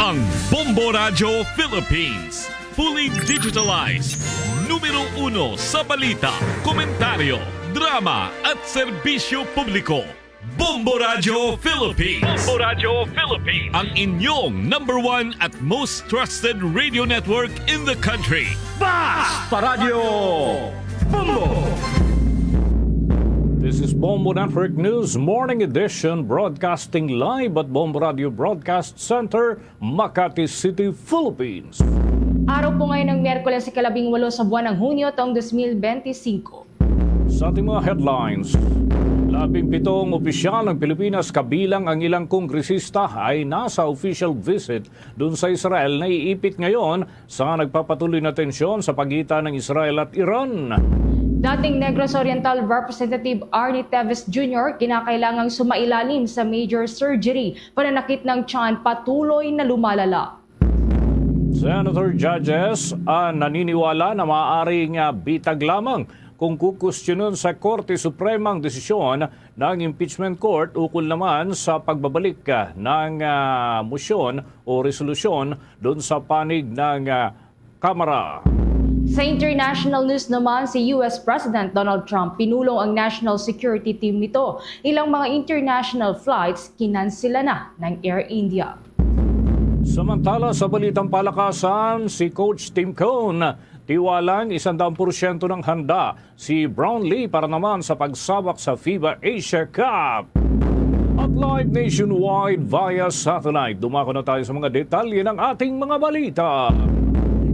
Ang Bombo Radio Philippines. Fully digitalized. Numero 1 sa balita, komentaryo, drama at serbisyo publiko. Bombo Radio Philippines. Bombo Radio Philippines. Ang inyong number 1 at most trusted radio network in the country. Basta Radio Bombo! This is Bombo Network News Morning Edition, broadcasting live at Bombo Radio Broadcast Center, Makati City, Philippines. Araw po ngayon ng Miyerkules, 18 sa buwan ng Hunyo taong 2025. Sa ating mga headlines, 17 opisyal ng Pilipinas kabilang ang ilang kongresista ay nasa official visit dun sa Israel na iipit ngayon sa nagpapatuloy na tensyon sa pagitan ng Israel at Iran. Dating Negros Oriental Representative Arnie Teves Jr. kinakailangang sumailalim sa major surgery, pananakit ng tiyan patuloy na lumalala. Senator judges naniniwala na maaaring bitag lamang kung kukwestiyonon sa Korte Suprema ang desisyon ng impeachment court ukol naman sa pagbabalik ng motion o resolusyon doon sa panig ng Kamara. Sa international news naman, si US President Donald Trump pinulong ang national security team nito. Ilang mga international flights kinansela na ng Air India. Samantala sa balitang palakasan, si Coach Tim Cone tiwalang 100% ng handa si Brownlee para naman sa pagsabak sa FIBA Asia Cup. At live nationwide via satellite, dumako na tayo sa mga detalye ng ating mga balita.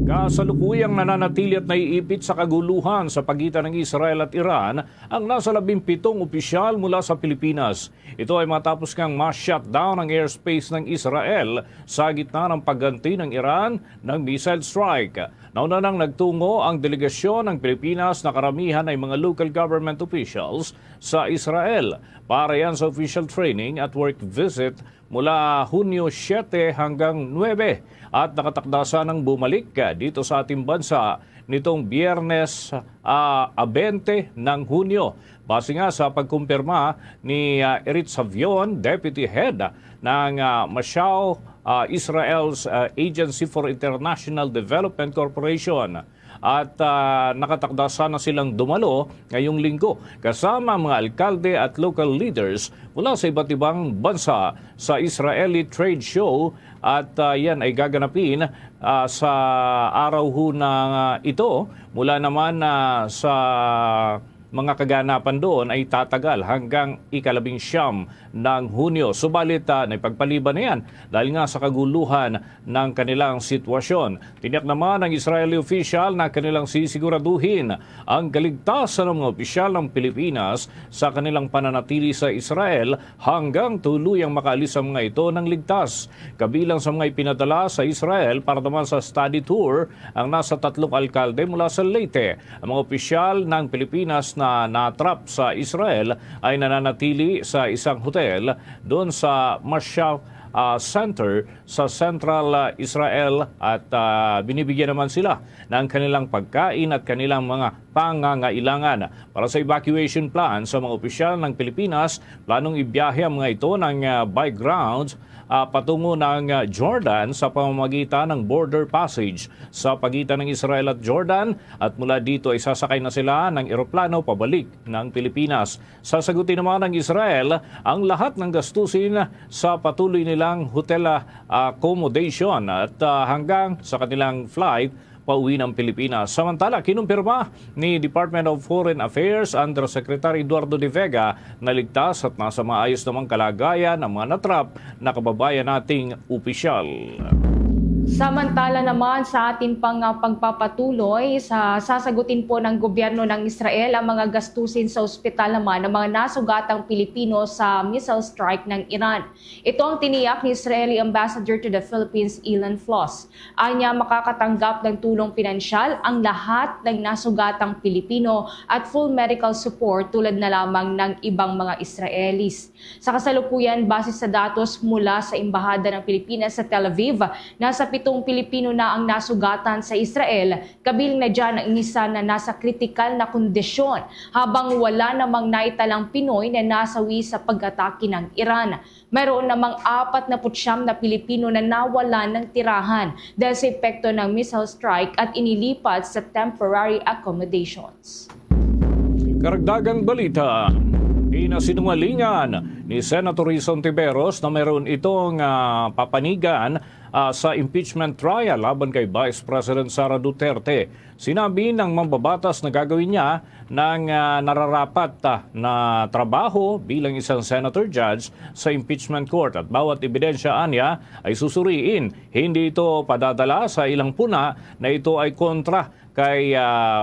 Kasalukuyang nananatili at naiipit sa kaguluhan sa pagitan ng Israel at Iran ang nasa 17 opisyal mula sa Pilipinas. Ito ay matapos kang ma-shutdown ang airspace ng Israel sa gitna ng pagganti ng Iran ng missile strike. Nauna nang nagtungo ang delegasyon ng Pilipinas na karamihan ay mga local government officials sa Israel para yan sa official training at work visit mula Hunyo 7 hanggang 9 at nakatakdasa ng bumalik dito sa ating bansa nitong Biyernes 20 ng Hunyo. Base nga sa pagkumpirma ni Eritz Savion, Deputy Head ng Mashao Israel's Agency for International Development Corporation. At nakatakdasa na silang dumalo ngayong linggo kasama mga alkalde at local leaders mula sa iba't ibang bansa sa Israeli Trade Show at yan ay gaganapin sa araw ho na ito mula naman sa mga kaganapan doon ay tatagal hanggang 19 ng Hunyo. Subalit naipagpaliban na yan dahil nga sa kaguluhan ng kanilang sitwasyon. Tiniyak naman ng Israeli official na kanilang sisiguraduhin ang kaligtasan ng mga opisyal ng Pilipinas sa kanilang pananatili sa Israel hanggang tuluyang makaalis ang mga ito ng ligtas. Kabilang sa mga ipinadala sa Israel para naman sa study tour ang nasa 3 alkalde mula sa Leyte. Ang mga opisyal ng Pilipinas na natrap sa Israel ay nananatili sa isang hotel doon sa Mashal Center sa Central Israel at binibigyan naman sila ng kanilang pagkain at kanilang mga pangangailangan. Para sa evacuation plan sa mga opisyal ng Pilipinas, planong ibiyahe ang mga ito ng by ground patungo ng Jordan sa pamamagitan ng border passage sa pagitan ng Israel at Jordan at mula dito ay sasakay na sila ng eroplano pabalik ng Pilipinas. Sasagutin naman ng Israel ang lahat ng gastusin sa patuloy nilang hotel accommodation at hanggang sa kanilang flight pauwi ng Pilipinas. Samantala, kinumpirma ni Department of Foreign Affairs Undersecretary Eduardo De Vega na ligtas at nasa maayos namang kalagayan ng mga natrap na kababayan nating opisyal. Samantala naman sa ating pagpapatuloy, sasagutin po ng gobyerno ng Israel ang mga gastusin sa ospital naman ng mga nasugatang Pilipino sa missile strike ng Iran. Ito ang tiniyak ni Israeli Ambassador to the Philippines, Ilan Floss. Anya makakatanggap ng tulong pinansyal ang lahat ng nasugatang Pilipino at full medical support tulad na lamang ng ibang mga Israelis. Sa kasalukuyan, base sa datos mula sa Embahada ng Pilipinas sa Tel Aviv, nasa 7 Pilipino na ang nasugatan sa Israel, kabilang na dyan ang isa na nasa kritikal na kondisyon, habang wala namang naitalang Pinoy na nasawi sa pag-atake ng Iran. Mayroon namang 49 na Pilipino na nawalan ng tirahan dahil sa epekto ng missile strike at inilipat sa temporary accommodations. Karagdagang balita, Sinungalingan ni Senator Rizon Tiveros na meron itong papanigan sa impeachment trial laban kay Vice President Sara Duterte. Sinabi ng mambabatas na gagawin niya ng nararapat na trabaho bilang isang senator judge sa impeachment court at bawat ebidensya niya ay susuriin. Hindi ito padadala sa ilang puna na ito ay kontra kay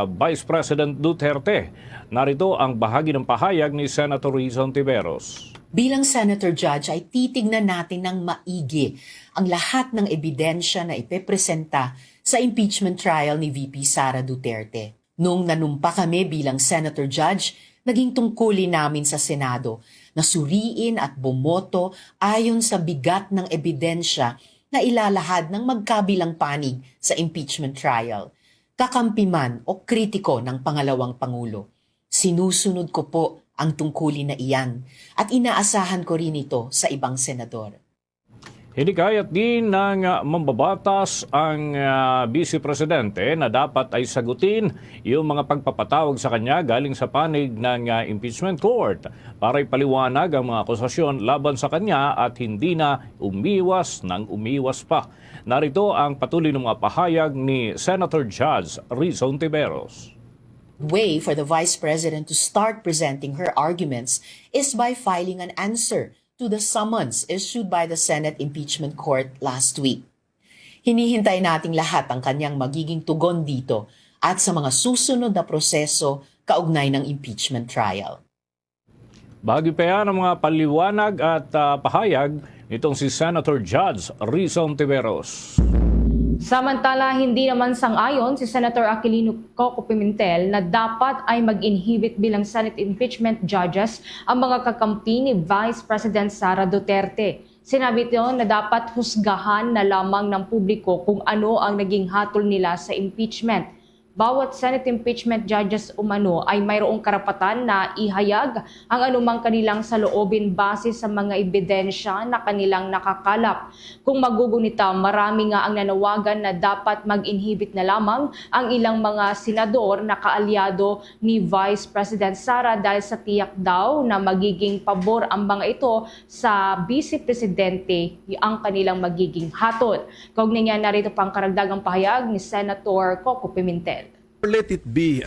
Vice President Duterte. Narito ang bahagi ng pahayag ni Senator Rizon Tiveros. Bilang Senator Judge ay titignan natin ng maigi ang lahat ng ebidensya na ipepresenta sa impeachment trial ni VP Sara Duterte. Nung nanumpa kami bilang Senator Judge, naging tungkulin namin sa Senado na suriin at bumoto ayon sa bigat ng ebidensya na ilalahad ng magkabilang panig sa impeachment trial. Kakampi man o kritiko ng pangalawang Pangulo. Sinusunod ko po ang tungkulin na iyan at inaasahan ko rin ito sa ibang senador. Hinikayat din ng mambabatas ang Vice Presidente na dapat ay sagutin yung mga pagpapatawag sa kanya galing sa panig ng impeachment court para ipaliwanag ang mga akusasyon laban sa kanya at hindi na umiwas pa. Narito ang patuloy ng mga pahayag ni Senator Judge Rizon Tiveros. Way for the Vice President to start presenting her arguments is by filing an answer to the summons issued by the Senate Impeachment Court last week. Hinihintay nating lahat ang kanyang magiging tugon dito at sa mga susunod na proseso kaugnay ng impeachment trial. Bahagi pa yan ang mga paliwanag at pahayag nitong si Senator Judge Rizon Tiveros. Samantala, hindi naman sang-ayon si Senator Aquilino Coco Pimentel na dapat ay mag-inhibit bilang Senate impeachment judges ang mga kakampi ni Vice President Sara Duterte. Sinabi ito na dapat husgahan na lamang ng publiko kung ano ang naging hatol nila sa impeachment. Bawat Senate impeachment judges umano ay mayroong karapatan na ihayag ang anumang kanilang saloobin base sa mga ebidensya na kanilang nakakalap. Kung magugunita, marami nga ang nanawagan na dapat mag-inhibit na lamang ang ilang mga senador na kaalyado ni Vice President Sara dahil sa tiyak daw na magiging pabor ang mga ito sa Vice Presidente ang kanilang magiging hatol. Kaugnay niya, narito pang karagdagang pahayag ni Senator Coco Pimentel. Let it be.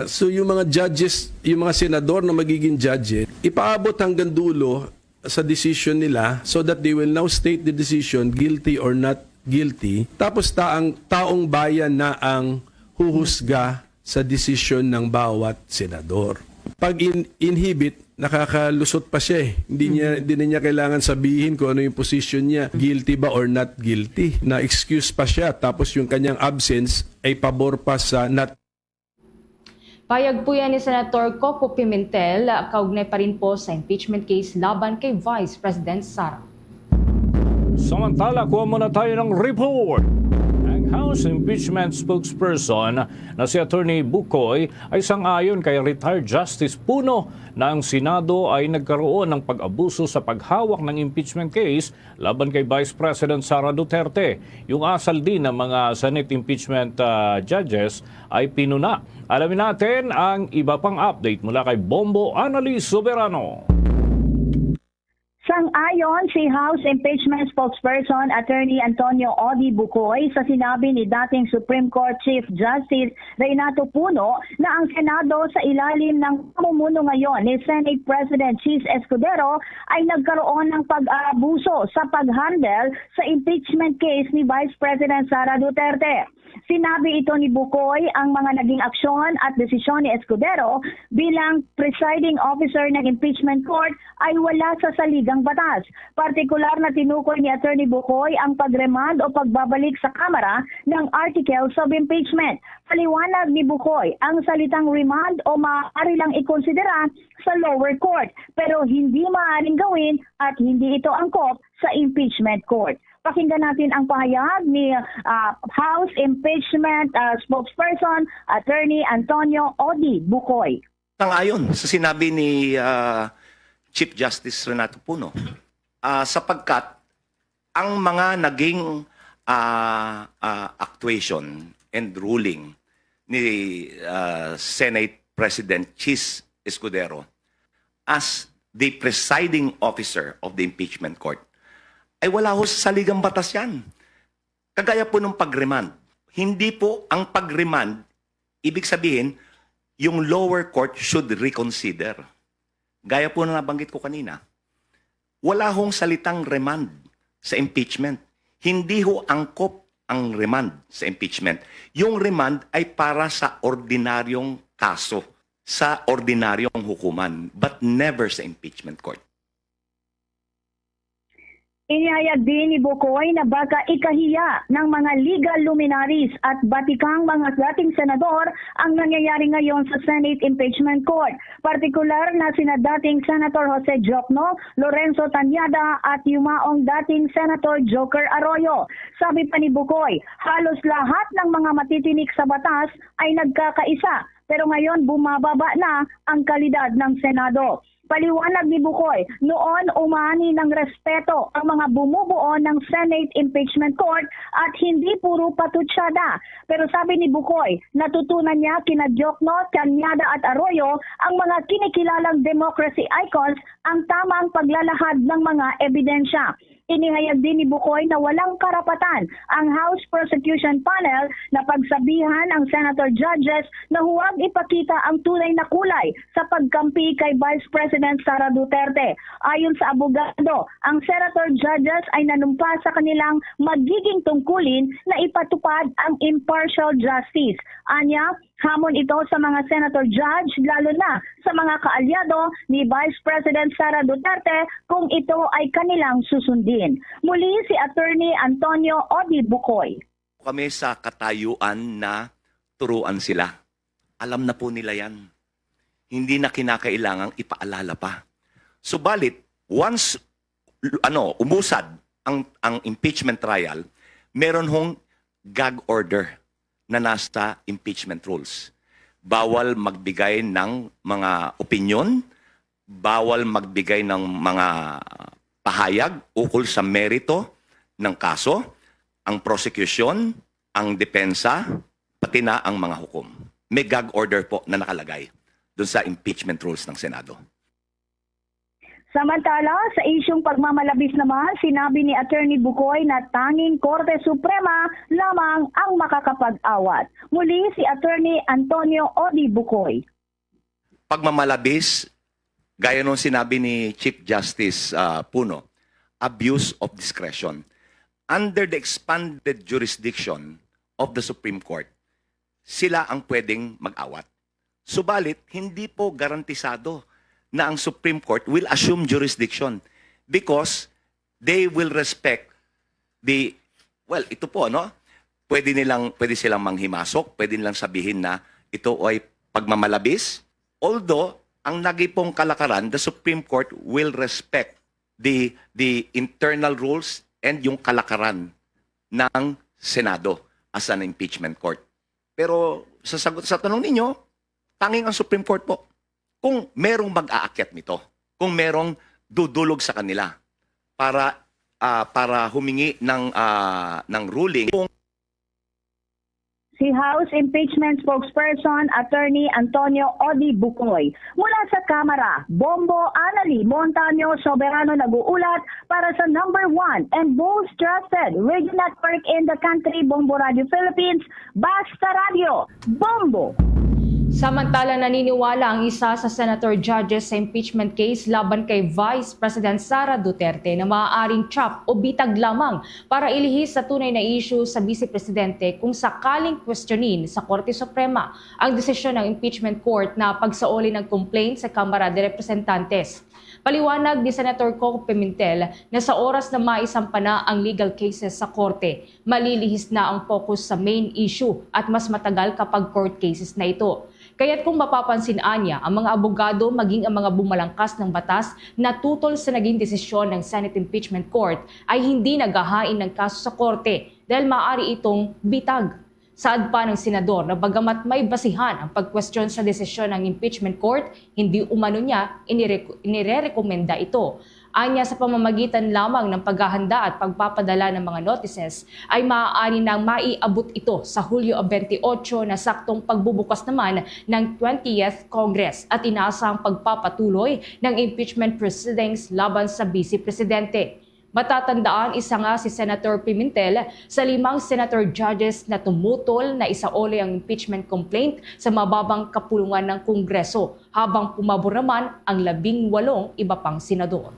So yung mga judges, yung mga senador na magiging judge, ipaabot hanggang dulo sa decision nila so that they will now state the decision, guilty or not guilty. Tapos taong bayan na ang huhusga sa decision ng bawat senador. Pag inhibit, nakakalusot pa siya eh. Hindi na niya kailangan sabihin kung ano yung position niya, guilty ba or not guilty. Na-excuse pa siya, tapos yung kanyang absence ay pabor pa sa not. Payag po yan ni Senator Coco Pimentel, kaugnay pa rin po sa impeachment case laban kay Vice President Sara. Samantala, kuha muna tayo ng report. House Impeachment Spokesperson na si Attorney Bukoy ay sang-ayon kay retired Justice Puno na ang Senado ay nagkaroon ng pag-abuso sa paghawak ng impeachment case laban kay Vice President Sara Duterte. Yung asal din ng mga Senate impeachment judges ay pinuna. Alamin natin ang iba pang update mula kay Bombo Annalise Soberano. Sang-ayon si House Impeachment Spokesperson Attorney Antonio Odi Bukoy sa sinabi ni dating Supreme Court Chief Justice Renato Puno na ang Senado sa ilalim ng pamumuno ngayon ni Senate President Chis Escudero ay nagkaroon ng pag-aabuso sa pag-handle sa impeachment case ni Vice President Sara Duterte. Sinabi ito ni Bukoy ang mga naging aksyon at desisyon ni Escudero bilang presiding officer ng impeachment court ay wala sa saligang batas. Partikular na tinukoy ni Attorney Bukoy ang pagremand o pagbabalik sa Kamara ng articles of impeachment. Paliwanag ni Bukoy, ang salitang remand o maaari lang ikonsidera sa lower court pero hindi maaaring gawin at hindi ito angkop sa impeachment court. Pakinggan natin ang pahayag ni House Impeachment Spokesperson Attorney Antonio Odi Bukoy. Sangayon sa sinabi ni Chief Justice Renato Puno, sapagkat ang mga naging actuation and ruling ni Senate President Chis Escudero as the presiding officer of the impeachment court ay wala ho sa saligang batas yan. Kagaya po ng pag-remand. Hindi po ang pag-remand, ibig sabihin, yung lower court should reconsider. Gaya po na nabanggit ko kanina. Wala hong salitang remand sa impeachment. Hindi ho angkop ang remand sa impeachment. Yung remand ay para sa ordinaryong kaso, sa ordinaryong hukuman, but never sa impeachment court. Inihayag din ni Bukoy na baka ikahiya ng mga legal luminaries at batikang mga dating senador ang nangyayari ngayon sa Senate Impeachment Court. Partikular na sina dating Senator Jose Jokno, Lorenzo Tanyada at yumaong dating Senator Joker Arroyo. Sabi pa ni Bukoy, halos lahat ng mga matitinik sa batas ay nagkakaisa, pero ngayon bumababa na ang kalidad ng Senado. Paliwanag ni Bukoy, noon umani ng respeto ang mga bumubuo ng Senate Impeachment Court at hindi puro patutsada. Pero sabi ni Bukoy, natutunan niya kina Jokno, Tanyada at Arroyo ang mga kinikilalang democracy icons ang tamang paglalahad ng mga ebidensya. Inihayag din ni Bukoy na walang karapatan ang House Prosecution Panel na pagsabihan ang Senator Judges na huwag ipakita ang tunay na kulay sa pagkampi kay Vice President Sara Duterte. Ayon sa abogado, ang Senator Judges ay nanumpa sa kanilang magiging tungkulin na ipatupad ang impartial justice. Anya, hamon ito sa mga Senator Judge, lalo na sa mga kaalyado ni Vice President Sara Duterte kung ito ay kanilang susundin. Muli si Attorney Antonio Odi Bukoy. Kami sa katayuan na turuan sila. Alam na po nila yan. Hindi na kinakailangang ipaalala pa. Subalit, once umusad ang impeachment trial, meron hong gag order na nasa impeachment rules. Bawal magbigay ng mga opinyon, bawal magbigay ng mga pahayag ukol sa merito ng kaso, ang prosecution, ang depensa, pati na ang mga hukom. May gag order po na nakalagay doon sa impeachment rules ng Senado. Samantala, sa isyong pagmamalabis naman, sinabi ni Attorney Bukoy na tanging Korte Suprema lamang ang makakapag-awat. Muli si Attorney Antonio Odi Bukoy. Pagmamalabis, gaya nung sinabi ni Chief Justice Puno, abuse of discretion. Under the expanded jurisdiction of the Supreme Court, sila ang pwedeng mag-awat. Subalit, hindi po garantisado na ang Supreme Court will assume jurisdiction because they will respect ito po, no? Pwede silang manghimasok, pwede nilang sabihin na ito ay pagmamalabis. Although, ang nagipong kalakaran, the Supreme Court will respect the internal rules and yung kalakaran ng Senado as an impeachment court. Pero sa sagot sa tanong ninyo, tanging ang Supreme Court po. Kung merong mag-aakyat nito, kung merong dudulog sa kanila para humingi ng ruling. Si House Impeachment Spokesperson Attorney Antonio Odi Bukoy. Mula sa Kamara, Bombo Anali Montaño Soberano nag-uulat para sa number 1 and most trusted radio network in the country, Bombo Radio Philippines, Basta Radio, Bombo! Samantala, naniniwala ang isa sa Senator Judges sa impeachment case laban kay Vice President Sara Duterte na maaaring chop o bitag lamang para ilihis sa tunay na issue sa Vice Presidente kung sakaling questionin sa Korte Suprema ang desisyon ng impeachment court na pagsaoli ng complaint sa Kamara de Representantes. Paliwanag ni Senator Coco Pimentel na sa oras na maisampa na ang legal cases sa korte, malilihis na ang focus sa main issue at mas matagal kapag court cases na ito. Kaya't kung mapapansin anya, ang mga abogado maging ang mga bumalangkas ng batas na tutol sa naging desisyon ng Senate Impeachment Court ay hindi naghahain ng kaso sa korte dahil maaari itong bitag. Saad pa ng senador na bagamat may basihan ang pagkwestiyon sa desisyon ng impeachment court, hindi umano niya inirekomenda ito. Anya sa pamamagitan lamang ng paghahanda at pagpapadala ng mga notices ay maaari nang maiabot ito sa Hulyo 28 na saktong pagbubukas naman ng 20th Congress at inaasahang pagpapatuloy ng impeachment proceedings laban sa Vice Presidente. Matatandaan isa nga si Senator Pimentel sa 5 senator judges na tumutol na isaoli ang impeachment complaint sa mababang kapulungan ng Kongreso habang pumabor naman ang 18 iba pang senador.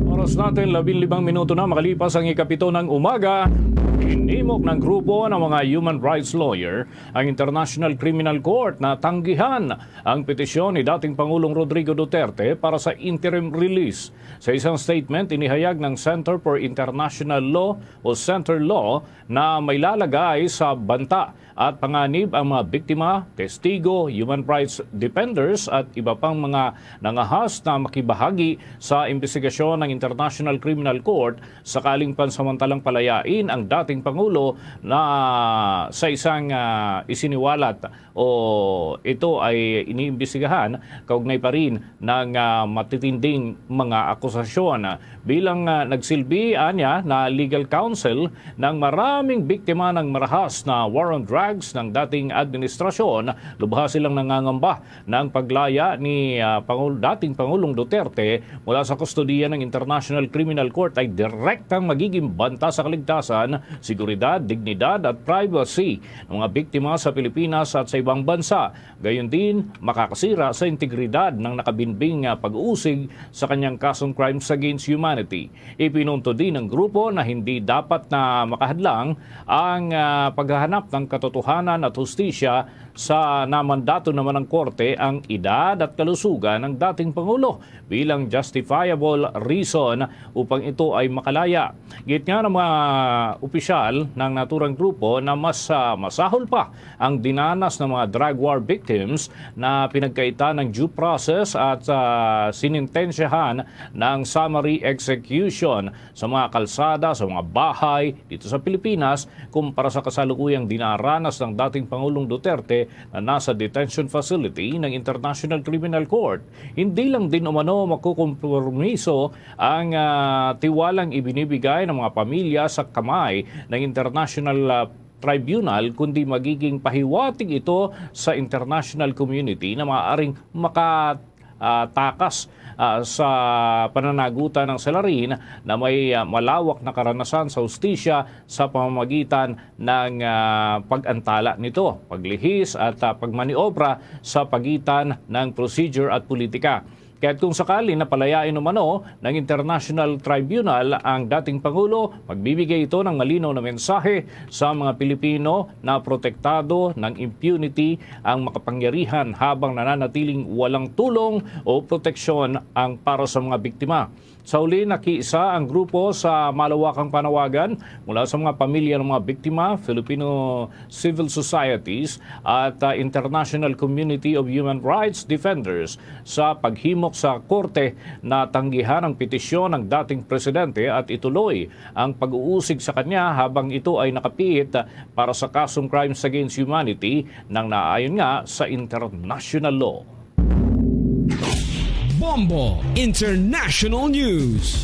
Oras natin, 15 minuto na makalipas ang ikapito ng umaga. Inimok ng grupo ng mga human rights lawyer ang International Criminal Court na tanggihan ang petisyon ni dating Pangulong Rodrigo Duterte para sa interim release. Sa isang statement, inihayag ng Center for International Law o Center Law na may lalagay sa banta at panganib ang mga biktima, testigo, human rights defenders at iba pang mga nangahas na makibahagi sa investigasyon ng International Criminal Court sakaling pansamantalang palayain ang dating Pangulo na sa isang isiniwalat o ito ay iniimbestigahan kaugnay pa rin ng matitinding mga akusasyon. Bilang nagsilbi niya na legal counsel ng maraming biktima ng marahas na war on drugs ng dating administrasyon, lubha silang nangangamba ng paglaya ni dating Pangulong Duterte mula sa kustodiya ng International Criminal Court ay direktang magiging banta sa kaligtasan, seguridad, dignidad at privacy ng mga biktima sa Pilipinas at sa ibang bansa. Gayon din, makakasira sa integridad ng nakabinbing pag-uusig sa kanyang kasong crimes against humanity. Ipinunto din ng grupo na hindi dapat na makahadlang ang paghahanap ng katotohanan at hustisya sa namandato naman ng korte ang edad at kalusugan ng dating Pangulo bilang justifiable reason upang ito ay makalaya. Git nga ng mga opisyal ng naturang grupo na mas masahol pa ang dinanas ng mga drug war victims na pinagkaitan ng due process at sinintensyahan ng summary execution sa mga kalsada, sa mga bahay dito sa Pilipinas kumpara sa kasalukuyang dinaranas ng dating Pangulong Duterte na nasa detention facility ng International Criminal Court. Hindi lang din umano makukompromiso ang tiwalang ibinibigay ng mga pamilya sa kamay ng International Tribunal, kundi magiging pahiwatig ito sa international community na maaaring makatakas sa pananagutan ng salarin na may malawak na karanasan sa hustisya sa pamamagitan ng pag-antala nito, paglihis at pagmaniobra sa pagitan ng procedure at politika. Kaya't kung sakali na palayain umano ng International Tribunal ang dating Pangulo, magbibigay ito ng malinaw na mensahe sa mga Pilipino na protektado ng impunity ang makapangyarihan habang nananatiling walang tulong o proteksyon ang para sa mga biktima. Sa huli, nakiisa ang grupo sa malawakang panawagan mula sa mga pamilya ng mga biktima, Filipino civil societies at International Community of Human Rights Defenders sa paghimok sa korte na tanggihan ang petisyon ng dating presidente at ituloy ang pag-uusig sa kanya habang ito ay nakapiit para sa kasong crimes against humanity nang naayon nga sa international law. Bombo International News.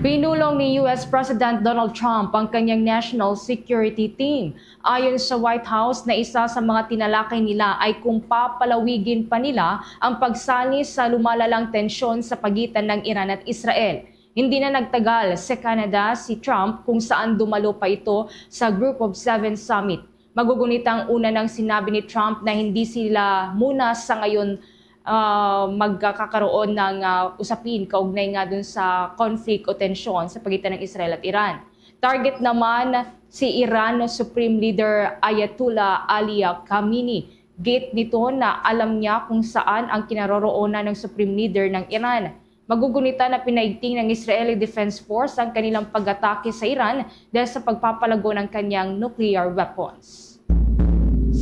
Pinulong ni US President Donald Trump ang kanyang national security team. Ayon sa White House na isa sa mga tinalakay nila ay kung papalawigin pa nila ang pagsali sa lumalalang tensyon sa pagitan ng Iran at Israel. Hindi na nagtagal sa Canada si Trump kung saan dumalo pa ito sa Group of Seven Summit. Magugunitang una nang sinabi ni Trump na hindi sila muna sa ngayon magkakaroon ng usapin kaugnay nga dun sa conflict o tensyon sa pagitan ng Israel at Iran. Target naman si Iran Supreme Leader Ayatollah Ali Khamenei. Gate nito na alam niya kung saan ang kinaroroonan ng Supreme Leader ng Iran. Magugunita na pinaigting ng Israeli Defense Force ang kanilang pag-atake sa Iran dahil sa pagpapalago ng kanyang nuclear weapons.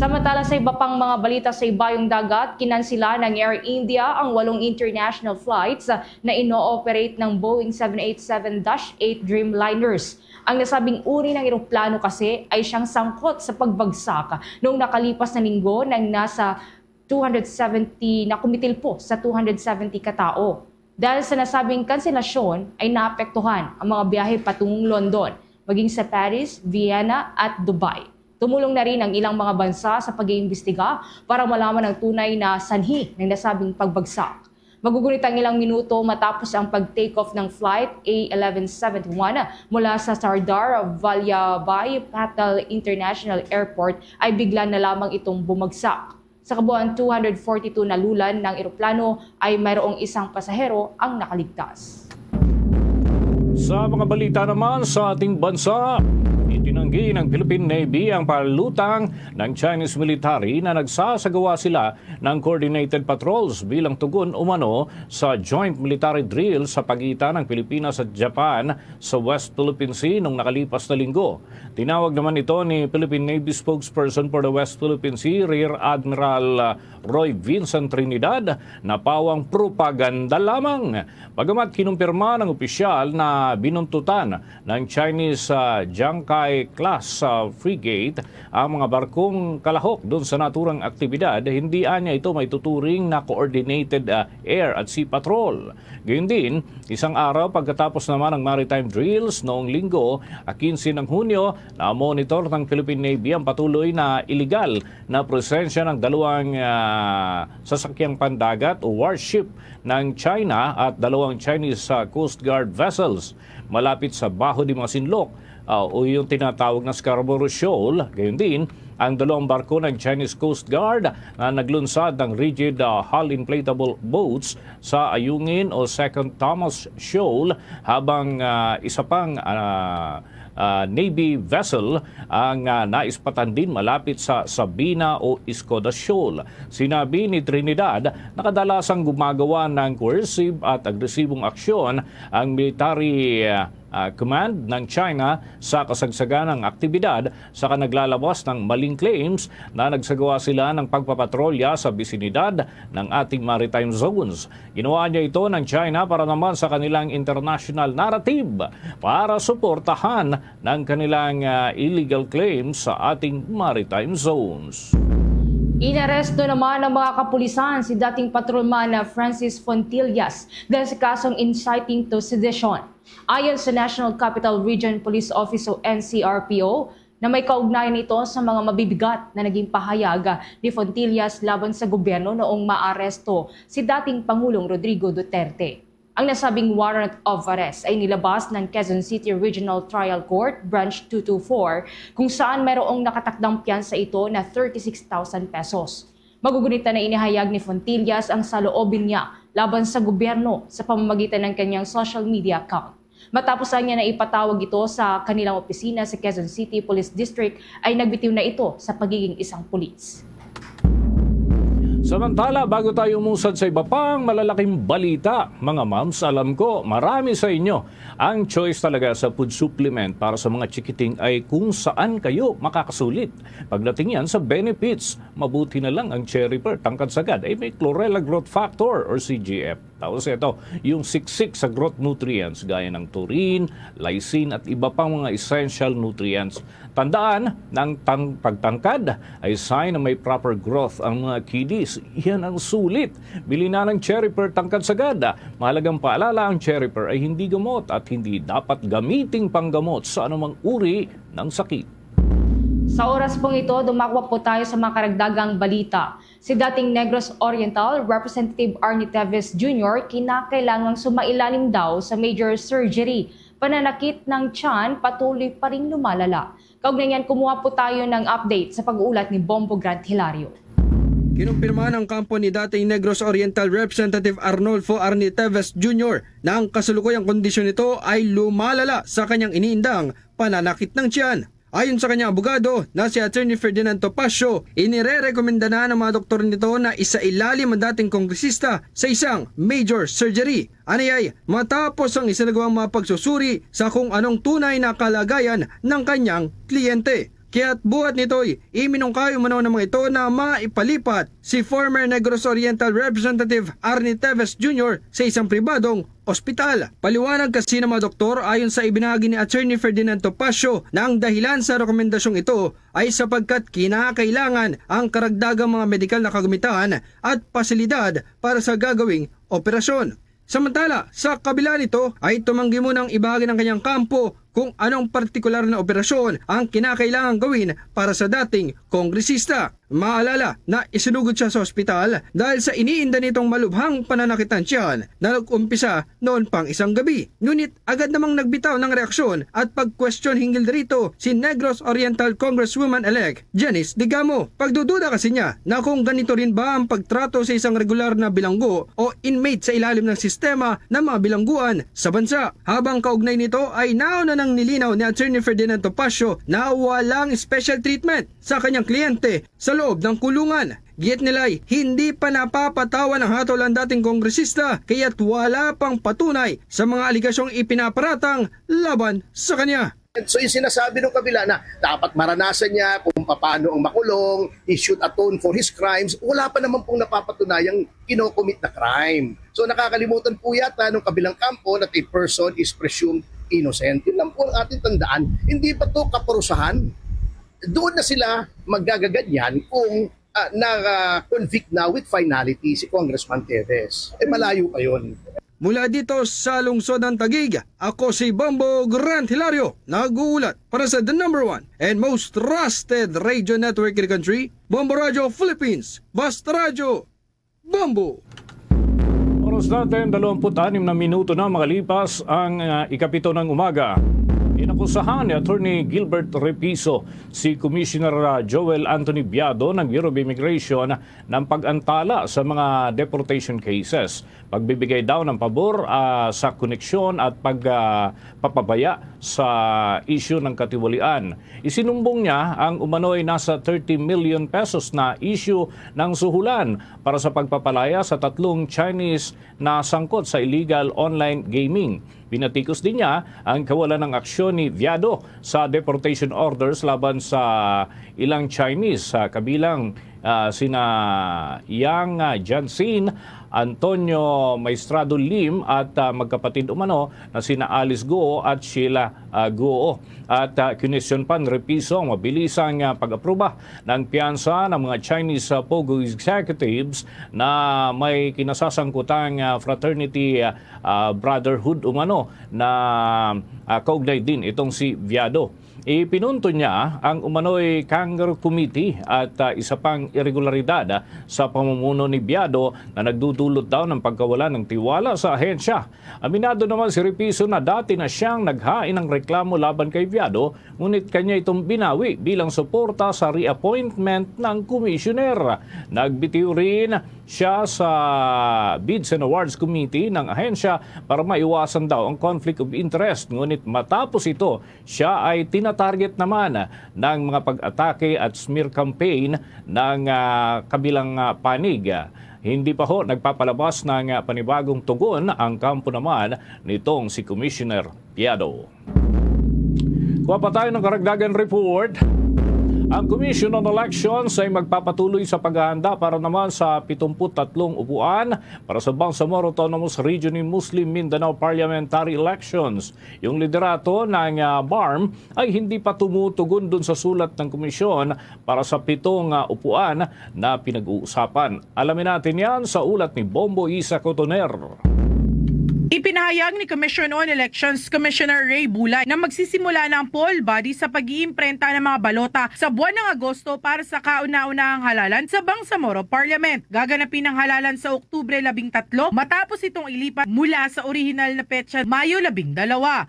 Samantala sa iba pang mga balita sa ibayong dagat, kinansila ng Air India ang 8 international flights na ino-operate ng Boeing 787-8 Dreamliners. Ang nasabing uri ng eroplano kasi ay siyang sangkot sa pagbagsak noong nakalipas na linggo ng nasa 270 na kumitil po sa 270 katao. Dahil sa nasabing kanselasyon ay naapektuhan ang mga biyahe patungong London, maging sa Paris, Vienna at Dubai. Tumulong na rin ang ilang mga bansa sa pag-iimbestiga para malaman ang tunay na sanhi ng nasabing pagbagsak. Magugunit ang ilang minuto matapos ang pag-take off ng flight A1171 mula sa Sardar Vallabhbhai Patel International Airport ay bigla na lamang itong bumagsak. Sa kabuuan 242 na lulan ng eroplano ay mayroong isang pasahero ang nakaligtas. Sa mga balita naman sa ating bansa, itinanggi ng Philippine Navy ang palutang ng Chinese military na nagsasagawa sila ng coordinated patrols bilang tugon umano sa joint military drill sa pagitan ng Pilipinas at Japan sa West Philippine Sea noong nakalipas na linggo. Tinawag naman ito ni Philippine Navy spokesperson for the West Philippine Sea, Rear Admiral Roy Vincent Trinidad, na pawang propaganda lamang. Bagamat kinumpirma ng opisyal na binuntutan ng Chinese Jiangkai class frigate ang mga barkong kalahok doon sa naturang aktibidad, hindi anya ito may tuturing na coordinated air at sea patrol. Gayun din, isang araw pagkatapos naman ng maritime drills noong linggo, 15 ng Hunyo, na-monitor ng Philippine Navy ang patuloy na iligal na presensya ng dalawang sasakyang pandagat o warship ng China at dalawang Chinese Coast Guard vessels malapit sa Baho de Masinloc o yung tinatawag na Scarborough Shoal. Gayon din, ang dalawang barko ng Chinese Coast Guard na naglunsad ng rigid hull inflatable boats sa Ayungin o Second Thomas Shoal, habang isa pang Navy vessel ang naispatan din malapit sa Sabina o Escoda Shoal. Sinabi ni Trinidad na kadalasang gumagawa ng coercive at agresibong aksyon ang military command ng China sa kasagsagan ng aktibidad, saka naglalabas ng maling claims na nagsagawa sila ng pagpapatrolya sa bisinidad ng ating maritime zones. Ginawa niya ito ng China para naman sa kanilang international narrative para suportahan ng kanilang illegal claims sa ating maritime zones. Inaresto naman ng mga kapulisan si dating patrolman na Francis Fontillas dahil sa kasong inciting to sedition. Ayon sa National Capital Region Police Office o NCRPO, na may kaugnayan ito sa mga mabibigat na naging pahayag ni Fontillas laban sa gobyerno noong maaresto si dating Pangulong Rodrigo Duterte. Ang nasabing warrant of arrest ay nilabas ng Quezon City Regional Trial Court Branch 224 kung saan mayroong nakatakdang piyansa ito na 36,000 pesos. Magugunitan na inihayag ni Fontillas ang saloobin niya laban sa gobyerno sa pamamagitan ng kanyang social media account. Matapos niya na ipatawag ito sa kanilang opisina sa Quezon City Police District ay nagbitiw na ito sa pagiging isang pulis. Samantala, bago tayo umusad sa iba pang malalaking balita, mga moms, alam ko, marami sa inyo ang choice talaga sa food supplement para sa mga chikiting ay kung saan kayo makakasulit. Pagdating yan sa benefits, mabuti na lang ang cherry pear, tangkad sagad, ay may chlorella growth factor or CGF. Tapos ito, yung siksik sa growth nutrients gaya ng taurine, lysine at iba pang mga essential nutrients. Tandaan, ng pagtangkad ay sign na may proper growth ang mga kiddies. Yan ang sulit. Bili na ng cherry pear tangkad sagad. Mahalagang paalala, ang cherry pear ay hindi gamot at hindi dapat gamiting panggamot sa anumang uri ng sakit. Sa oras pong ito, dumakwa po tayo sa mga karagdagang balita. Si dating Negros Oriental Representative Arnie Teves Jr. kinakailangang sumailalim daw sa major surgery. Pananakit ng tiyan patuloy pa ring lumalala. Kaugnay niyan, kumuha po tayo ng update sa pag-uulat ni Bombo Grant Hilario. Kinumpirma ng kampo ni dating Negros Oriental Representative Arnolfo Arnie Teves Jr. na ang kasulukuyang kondisyon nito ay lumalala sa kanyang iniindang pananakit ng tiyan. Ayon sa kanyang abogado na si Attorney Ferdinand Topacio, inirerekomenda na ng mga doktor nito na isailalim ang dating kongresista sa isang major surgery. Aniyay, matapos ang isinagawang mga pagsusuri sa kung anong tunay na kalagayan ng kanyang kliyente. Kaya't buhat nito'y iminungkayo umano ng mga ito na maipalipat si former Negros Oriental Representative Arnie Teves Jr. sa isang pribadong ospital. Paliwanag kasi ng mga doktor ayon sa ibinahagi ni Attorney Ferdinand Topacio na ang dahilan sa rekomendasyong ito ay sapagkat kinakailangan ang karagdagang mga medikal na kagamitan at pasilidad para sa gagawing operasyon. Samantala, sa kabila nito ay tumanggi mo ng ibahagi ng kanyang kampo kung anong partikular na operasyon ang kinakailangan gawin para sa dating kongresista. Maalala na isinugod siya sa ospital dahil sa iniinda nitong malubhang pananakit ng tiyan na nag-umpisa noon pang isang gabi. Ngunit agad namang nagbitaw ng reaksyon at pag-question hinggil dito si Negros Oriental Congresswoman-elect Janice Digamo. Pagdududa kasi niya na kung ganito rin ba ang pagtrato sa isang regular na bilanggo o inmate sa ilalim ng sistema ng mga bilangguan sa bansa. Habang kaugnay nito ay nauna ng nilinaw ni Attorney Ferdinand Topacio na walang special treatment sa kanyang kliyente sa loob ng kulungan. Giyet nila'y hindi pa napapatawan ang hatol ang dating kongresista kaya't wala pang patunay sa mga aligasyong ipinaparatang laban sa kanya. So yung sinasabi ng kabila na dapat maranasan niya kung paano ang makulong, he should atone for his crimes, wala pa naman pong napapatunayang kinocommit na crime. So nakakalimutan po yata ng kabilang kampo that a person is presumed innocent. Yun lang po ang ating tandaan. Hindi pa to kaparusahan. Doon na sila magagaganyan kung na-convict na with finality si Congressman Teves. Malayo pa yun. Mula dito sa lungsod ng Taguig, ako si Bombo Grant Hilario, nag-uulat para sa the #1 and most trusted radio network in the country, Bombo Radio Philippines, Basta Radio, Bombo! Oras natin, 26 na minuto na makalipas ang ikapito ng umaga. Inakusahan ni Attorney Gilbert Repiso si Commissioner Joel Anthony Biado ng Bureau of Immigration ng pag-antala sa mga deportation cases. Pagbibigay daw ng pabor sa koneksyon at pagpapabaya sa issue ng katiwalian. Isinumbong niya ang umano'y nasa 30 million pesos na issue ng suhulan para sa pagpapalaya sa 3 Chinese na sangkot sa illegal online gaming. Binatikos din niya ang kawalan ng aksyon ni Viado sa deportation orders laban sa ilang Chinese, kabilang sina Yang Jansin, Antonio Maestrado Lim at magkapatid umano na sina Alice Guo at Sheila Guo. At kinesyon pa ni Repiso ang mabilisang pag-aproba ng piyansa ng mga Chinese Pogo executives na may kinasasangkutang fraternity brotherhood umano na kaugnay din itong si Viado. Ipinunto niya ang umano'y Kangaroo Committee at isa pang irregularidad sa pamumuno ni Biado na nagdudulot daw ng pagkawala ng tiwala sa ahensya. Aminado naman si Repiso na dati na siyang naghain ng reklamo laban kay Biado, ngunit kanya itong binawi bilang suporta sa reappointment ng commissioner. Nagbitiw rin siya sa Bids and Awards Committee ng ahensya para maiwasan daw ang conflict of interest, ngunit matapos ito, siya ay tinatarget naman ng mga pag-atake at smear campaign ng kabilang panig. Hindi pa ho nagpapalabas ng panibagong tugon ang kampo naman nitong si Commissioner Biado. Kuha pa tayo ng karagdagan report. Ang Commission on Elections ay magpapatuloy sa paghahanda para naman sa 73 upuan para sa Bangsamoro Autonomous Region in Muslim Mindanao Parliamentary Elections. Yung liderato ng BARM ay hindi pa tumutugon dun sa sulat ng komisyon para sa 7 upuan na pinag-uusapan. Alamin natin yan sa ulat ni Bombo Isa Cotoner. Ipinahayag ni Commission on Elections Commissioner Ray Bulay na magsisimula na ang poll body sa pag-iimprenta ng mga balota sa buwan ng Agosto para sa kauna-unahang halalan sa Bangsamoro Parliament. Gaganapin ang halalan sa Oktubre 13 matapos itong ilipat mula sa orihinal na petsa Mayo 12.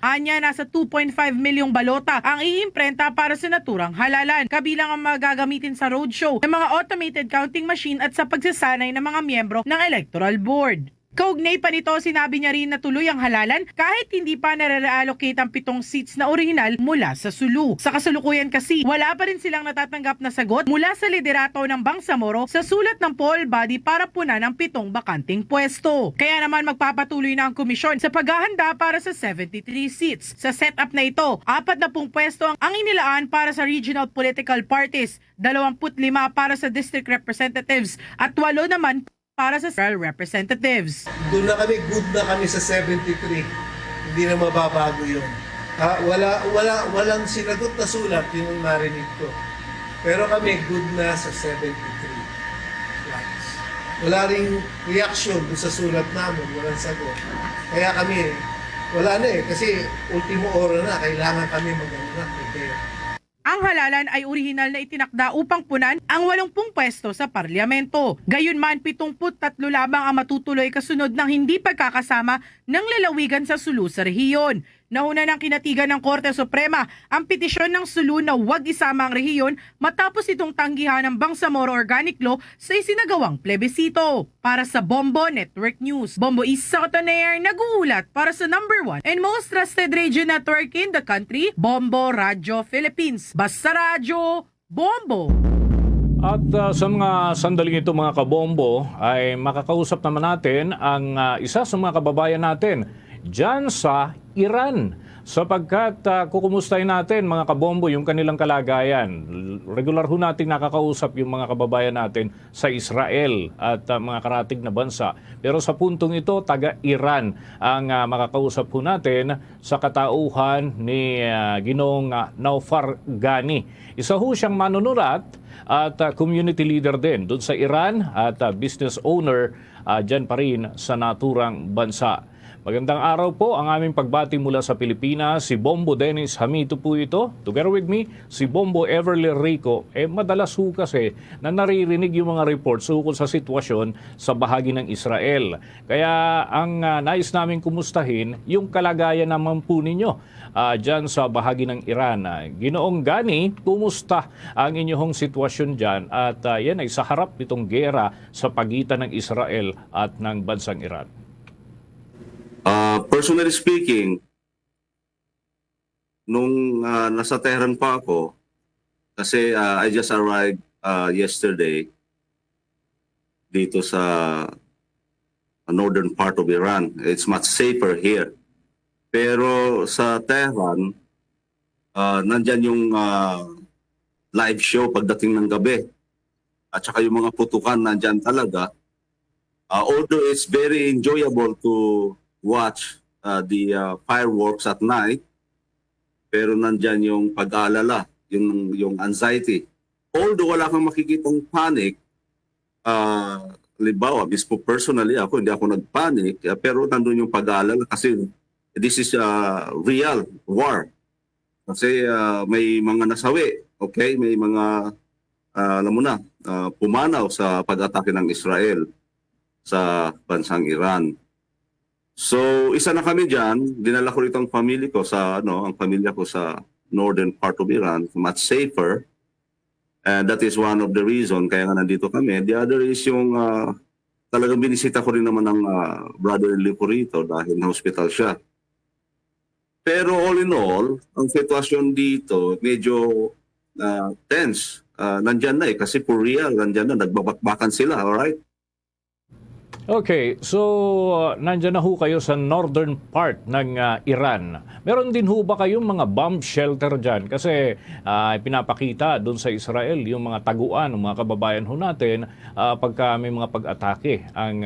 Anya nasa 2.5 milyong balota ang iimprenta para sa naturang halalan, kabilang ang magagamitin sa roadshow ng mga automated counting machine at sa pagsasanay ng mga miyembro ng Electoral Board. Kaugnay pa nito, sinabi niya rin na tuloy ang halalan kahit hindi pa nare-reallocate ang 7 seats na orihinal mula sa Sulu. Sa kasalukuyan kasi, wala pa rin silang natatanggap na sagot mula sa liderato ng Bangsamoro sa sulat ng poll body para punan ang 7 bakanting pwesto. Kaya naman magpapatuloy na ang komisyon sa paghahanda para sa 73 seats. Sa setup na ito, 40 pwesto ang inilaan para sa regional political parties, 25 para sa district representatives at 8 naman para sa federal representatives. Doon na kami, good na kami sa 73. Hindi na mababago yun. Walang sinagot na sulat, yun ang narinig ko. Pero kami, good na sa 73. Wala ring reaction sa sulat namin, walang sagot. Kaya kami, wala na kasi ultimo ora na, kailangan kami prepare. Ang halalan ay orihinal na itinakda upang punan ang 80 pwesto sa parlamento. Gayunman, 73 lamang ang matutuloy kasunod ng hindi pagkakasama ng lalawigan sa Sulu sa rehiyon. Nauna ng kinatigan ng Korte Suprema ang petisyon ng Sulu na huwag isama ang rehiyon matapos itong tanggihan ng Bangsamoro Organic Law sa isinagawang plebisito. Para sa Bombo Network News, Bombo Isa Cotoner nag-uulat para sa #1 and most trusted radio network in the country, Bombo Radio Philippines. Basta Radyo, Bombo! At sa mga sandaling ito mga kabombo ay makakausap naman natin ang isa sa mga kababayan natin dyan sa Iran sapagkat kukumustahin natin mga kabombo yung kanilang kalagayan. Regular ho natin nakakausap yung mga kababayan natin sa Israel at mga karatig na bansa. Pero sa puntong ito, taga-Iran ang makakausap ho natin sa katauhan ni Ginoong Naufar Ghani. Isa ho siyang manunulat at community leader din doon sa Iran at business owner dyan pa rin sa naturang bansa. Magandang araw po, ang aming pagbati mula sa Pilipinas, si Bombo Dennis Hamito po ito. Together with me, si Bombo Everly Rico. Madalas ho kasi na naririnig yung mga reports ukol sa sitwasyon sa bahagi ng Israel. Kaya ang nais namin kumustahin, yung kalagayan naman po ninyo dyan sa bahagi ng Iran. Ginoong Ghani, kumusta ang inyong sitwasyon dyan? At yan ay sa harap nitong gera sa pagitan ng Israel at ng bansang Iran. Personally speaking, nung nasa Tehran pa ako, kasi I just arrived yesterday dito sa northern part of Iran. It's much safer here. Pero sa Tehran, nandyan yung live show pagdating ng gabi. At saka yung mga putukan nandyan talaga. Although it's very enjoyable to watch the fireworks at night, pero nandyan yung pag-aalala, yung anxiety. Although wala kang makikitang panic, halimbawa, mismo personally ako, hindi ako nagpanic, pero nandun yung pag-aalala kasi this is real war. Kasi may mga nasawi, okay? May mga, alam mo na, pumanaw sa pag-atake ng Israel sa bansang Iran. So, isa na kami dyan. Dinala ko rito ang family ko ang pamilya ko sa northern part of Iran, much safer. And that is one of the reason kaya nga nandito kami. The other is yung talagang binisita ko rin naman ng brother-in-law ko rito dahil na-hospital siya. Pero all in all, ang sitwasyon dito medyo tense. Nandyan na kasi for real, nandyan na, nagbabakbakan sila, alright? Okay, so nandyan na ho kayo sa northern part ng Iran. Meron din ho ba kayong mga bomb shelter dyan? Kasi pinapakita doon sa Israel yung mga taguan ng mga kababayan ho natin pagka may mga pag-atake. Ang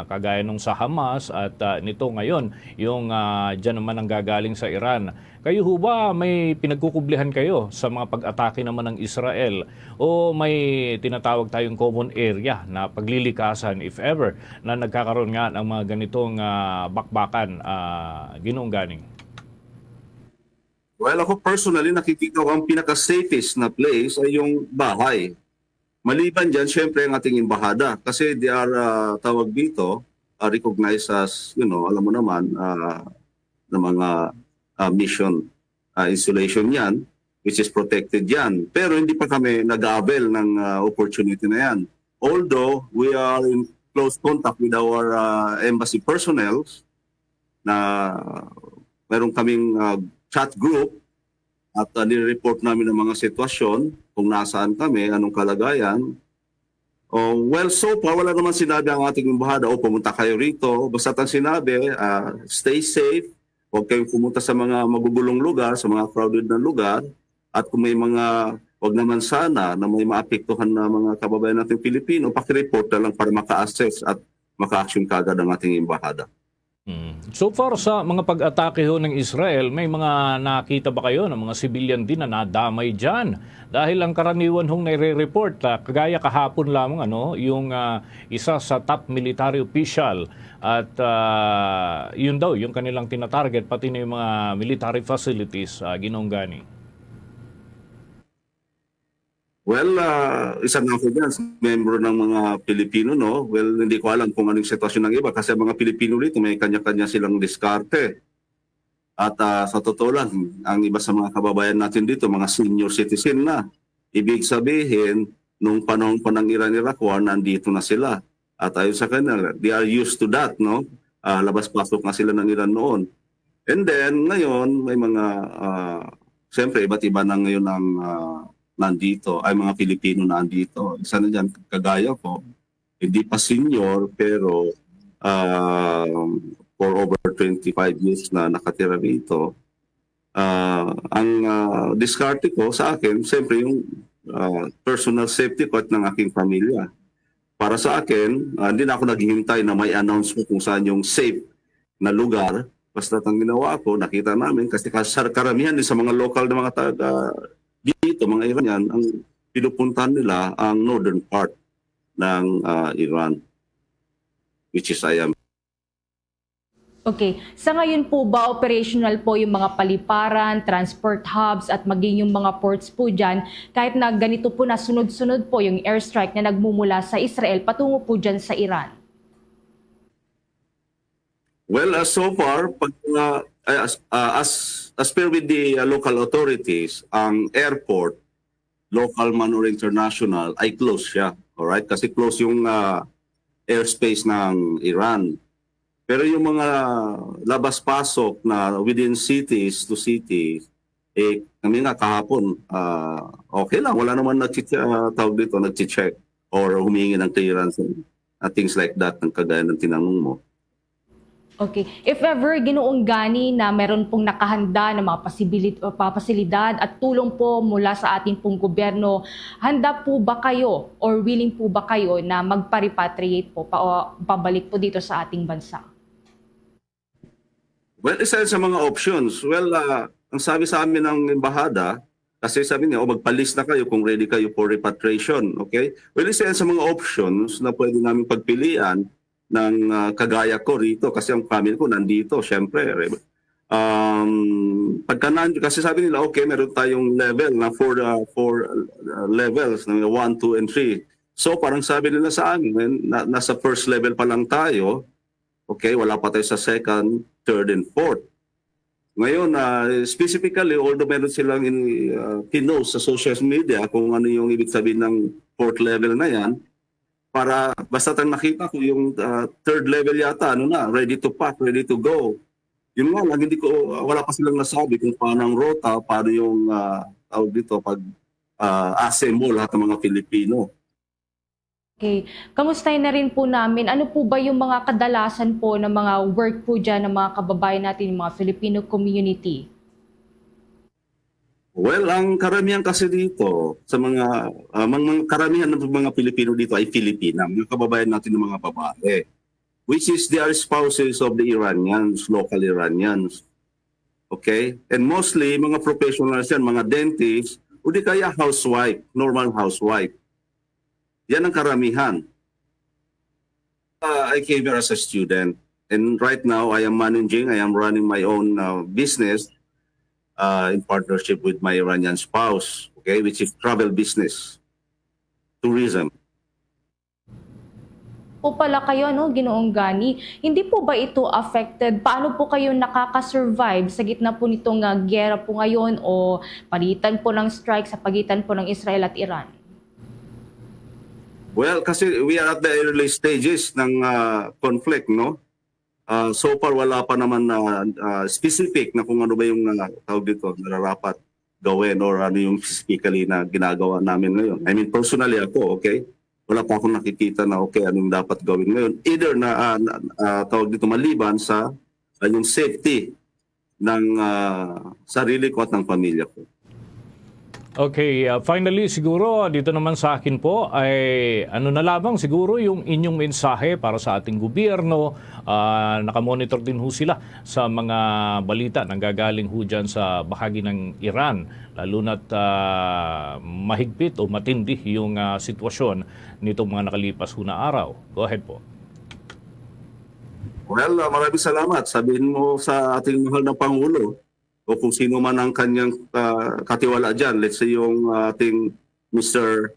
kagaya nung sa Hamas at nito ngayon, yung dyan naman ang gagaling sa Iran. Kayo ho ba may pinagkukublihan kayo sa mga pag-atake naman ng Israel? O may tinatawag tayong common area na paglilikasan, if ever, na nagkakaroon nga ng mga ganitong bakbakan, Ginoong Ghani? Well, ako personally, nakikita ko ang pinaka-safest na place ay yung bahay. Maliban dyan, syempre ang ating embahada. Kasi they are, tawag dito, recognized as, alam mo naman, na mga mission installation yan, which is protected yan. Pero hindi pa kami nag-avail ng opportunity na yan. Although we are close contact with our embassy personnel na meron kaming chat group at nire-report namin ang mga sitwasyon kung nasaan kami, anong kalagayan. Well, so far, wala naman sinabi ang ating embahada, pumunta kayo rito. Basta ang sinabi, stay safe, huwag kayong pumunta sa mga magugulong lugar, sa mga crowded na lugar. At kung may mga, huwag naman sana na may maapektuhan na mga kababayan nating Pilipino, pakireport na lang para maka-assess at maka-action kagad ang ating embahada. So far sa mga pag-atake ho ng Israel, may mga nakita ba kayo ng mga civilian din na nadamay dyan? Dahil ang karaniwan hong nire-report, kagaya kahapon lamang, yung isa sa top military official at yun daw, yung kanilang tinatarget, pati na yung mga military facilities, Ginoong Gani. Well, isa na ako dyan, member ng mga Pilipino, no? Well, hindi ko alam kung anong sitwasyon ng iba kasi mga Pilipino dito may kanya-kanya silang diskarte. At sa totoo lang, ang iba sa mga kababayan natin dito, mga senior citizen na. Ibig sabihin, nung panahon pa ng Iran-Iraq War, nandito na sila. At ayon sa kanila, they are used to that, no? Labas-pasok na sila ng Iran noon. And then, ngayon, may mga, siyempre, iba't iba na ngayon ang nandito, ay mga Pilipino na nandito. Isa na dyan, kagaya ko, hindi pa senior, pero for over 25 years na nakatira rito. Ang diskarte ko sa akin, siyempre yung personal safety ko at ng aking pamilya. Para sa akin, hindi na ako naghihintay na may announcement kung saan yung safe na lugar. Basta ang ginawa ko, nakita namin, kasi karamihan din sa mga local na mga taga dito, mga Iranian, ang pinupuntahan nila ang northern part ng Iran, which is Ayam. Okay. Sa ngayon po ba operational po yung mga paliparan, transport hubs at maging yung mga ports po dyan kahit na ganito po na sunod-sunod po yung airstrike na nagmumula sa Israel patungo po dyan sa Iran? Well, so far, as per with the local authorities, ang airport, local man or international, ay close siya. Alright? Kasi close yung airspace ng Iran. Pero yung mga labas-pasok na within cities to cities, kami nga kahapon, okay lang. Wala naman nag-check or humingi ng clearance, things like that, ng kagaya ng tinanong mo. Okay. If ever, Ginoong Gani, na meron pong nakahanda ng mga pasilidad at tulong po mula sa ating pong gobyerno, handa po ba kayo or willing po ba kayo na magpa-repatriate po, pabalik po dito sa ating bansa? Well, isa sa mga options. Well, ang sabi sa amin ng embahada, kasi sabi niya, magpalis na kayo kung ready kayo for repatriation. Okay? Well, isa sa mga options na pwede namin pagpilian ng kagaya ko rito kasi ang family ko nandito, syempre. Kasi sabi nila, okay, meron tayong level na four levels, 1, 2, and 3. So parang sabi nila sa amin, nasa first level pa lang tayo, okay, wala pa tayo sa second, third, and fourth. Ngayon, specifically, although meron silang pinost sa social media kung ano yung ibig sabihin ng fourth level na yan, para basta tayong nakita ko yung third level yata, ready to pack, ready to go. Yun nga lang, wala pa silang nasabi kung paano ang rota, paano yung assemble lahat ng mga Pilipino. Okay. Kamustahin na rin po namin, ano po ba yung mga kadalasan po ng mga work po dyan ng mga kababayan natin, yung mga Filipino community? Well, ang karamihan kasi dito sa mga karamihan ng mga Pilipino dito ay Filipina, mga kababayan natin ng mga babae, which is they are spouses of the Iranians, local Iranians. Okay? And mostly mga professionals yan, mga dentists, o di kaya housewife, normal housewife. Yan ang karamihan. I came here as a student, and right now I am running my own business in partnership with my Iranian spouse, okay, which is travel business, tourism. Po pala kayo, Ginoong Gani, hindi po ba ito affected? Paano po kayo nakaka-survive sa gitna po nitong giyera po ngayon o palitan po ng strike sa pagitan po ng Israel at Iran? Well, kasi we are at the early stages ng conflict, no? So far, wala pa naman na specific na kung ano ba yung tawag dito, nararapat gawin or ano yung specifically na ginagawa namin ngayon. I mean, personally ako, okay? Wala pa akong nakikita na okay, anong dapat gawin ngayon. Either na tawag dito maliban sa yung safety ng sarili ko at ng pamilya ko. Okay, finally siguro dito naman sa akin po ay ano na lamang siguro yung inyong mensahe para sa ating gobyerno. Nakamonitor din ho sila sa mga balita nang gagaling ho dyan sa bahagi ng Iran, lalo na't mahigpit o matindi yung sitwasyon nitong mga nakalipas ho na araw. Go ahead po. Well, maraming salamat. Sabihin mo sa ating mahal na Pangulo o kung sino man ang kanyang katiwala dyan, let's say yung ating Mr.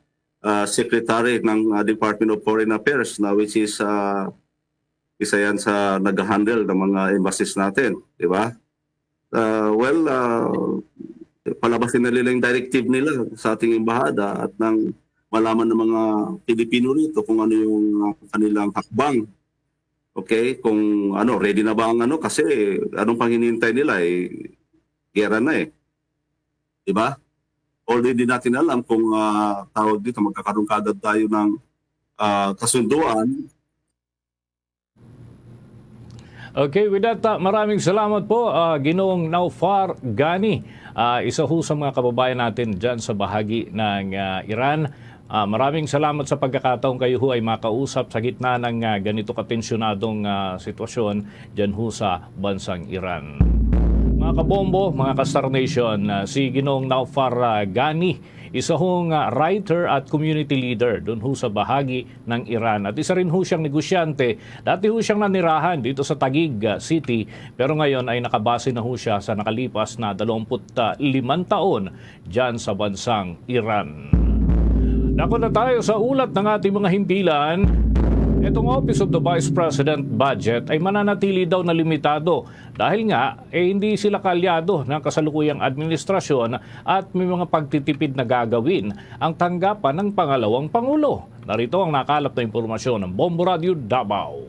Secretary ng Department of Foreign Affairs na which is isa yan sa nag-handle ng mga embassies natin, di ba? Palabasin na nila yung directive nila sa ating embahada at nang malaman ng mga Pilipino rito kung ano yung kanilang hakbang. Okay, kung ano, ready na ba ang ano, kasi anong pang hinihintay nila gera na diba? Already natin alam kung tawag dito, magkakaroon kaagad tayo ng kasunduan. Okay, with that, maraming salamat po, Ginoong Naufar Gani, isa ho sa mga kababayan natin dyan sa bahagi ng Iran. Maraming salamat sa pagkakataong kayo ho ay makausap sa gitna ng ganito katensyonadong sitwasyon dyan ho sa bansang Iran. Mga kabombo, mga ka-Star Nation, si Ginoong Naufar Gani, isa hong writer at community leader doon ho sa bahagi ng Iran. At isa rin ho siyang negosyante. Dati ho siyang nanirahan dito sa Taguig City, pero ngayon ay nakabase na ho siya sa nakalipas na 25 taon dyan sa bansang Iran. Nako na tayo sa ulat ng ating mga himpilan. Itong Office of the Vice President budget ay mananatili daw na limitado dahil nga hindi sila kaalyado ng kasalukuyang administrasyon at may mga pagtitipid na gagawin ang tanggapan ng pangalawang Pangulo. Narito ang nakalap na impormasyon ng Bombo Radio Davao.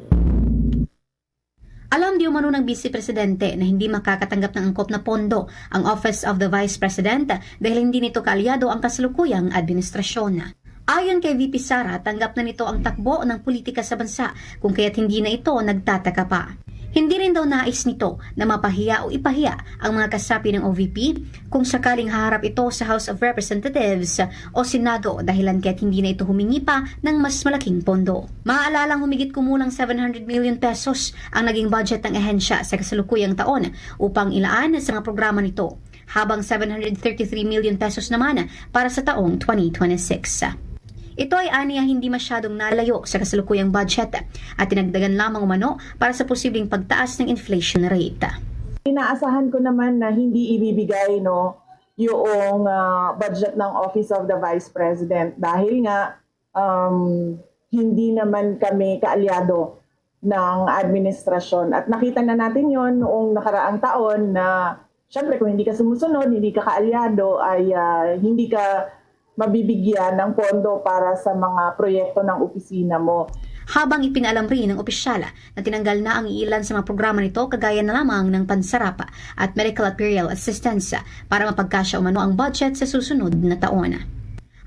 Alam di umano ng Vice Presidente na hindi makakatanggap ng angkop na pondo ang Office of the Vice President dahil hindi nito kaalyado ang kasalukuyang administrasyon. Ayon kay VP Sara, tanggap na nito ang takbo ng politika sa bansa kung kaya't hindi na ito nagtataka pa. Hindi rin daw nais nito na mapahiya o ipahiya ang mga kasapi ng OVP kung sakaling haharap ito sa House of Representatives o Senado dahilan kaya't hindi na ito humingi pa ng mas malaking pondo. Maaalalang humigit kumulang 700 million pesos ang naging budget ng ehensya sa kasalukuyang taon upang ilaan sa mga programa nito, habang 733 million pesos naman para sa taong 2026. Ito ay aniya hindi masyadong nalayo sa kasalukuyang budget at tinagdagan lamang umano para sa posibleng pagtaas ng inflation rate. Inaasahan ko naman na hindi ibibigay yung budget ng Office of the Vice President dahil nga hindi naman kami kaalyado ng administrasyon. At nakita na natin yon noong nakaraang taon na syempre kung hindi ka sumusunod, hindi ka kaalyado ay hindi ka mabibigyan ng pondo para sa mga proyekto ng opisina mo. Habang ipinalam rin ng opisyala na tinanggal na ang ilan sa mga programa nito kagaya na lamang ng pansarapa at medical at burial assistance para mapagkasya umano ang budget sa susunod na taon.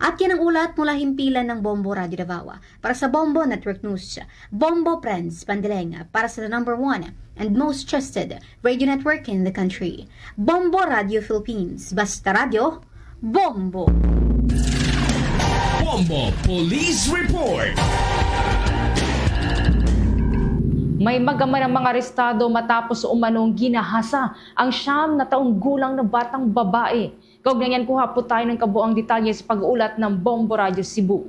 At yan ang ulat mula himpilan ng Bombo Radio Davao. Para sa Bombo Network News, Bombo Friends Pandeleng para sa the #1 and most trusted radio network in the country. Bombo Radio Philippines. Basta Radio, Bombo! Bombo Police Report. May magaman ang mga arestado matapos umanong ginahasa ang 9 na taong gulang na batang babae. Kaugnayan kuha po tayo ng kabuang detalye sa pag-uulat ng Bombo Radio Cebu.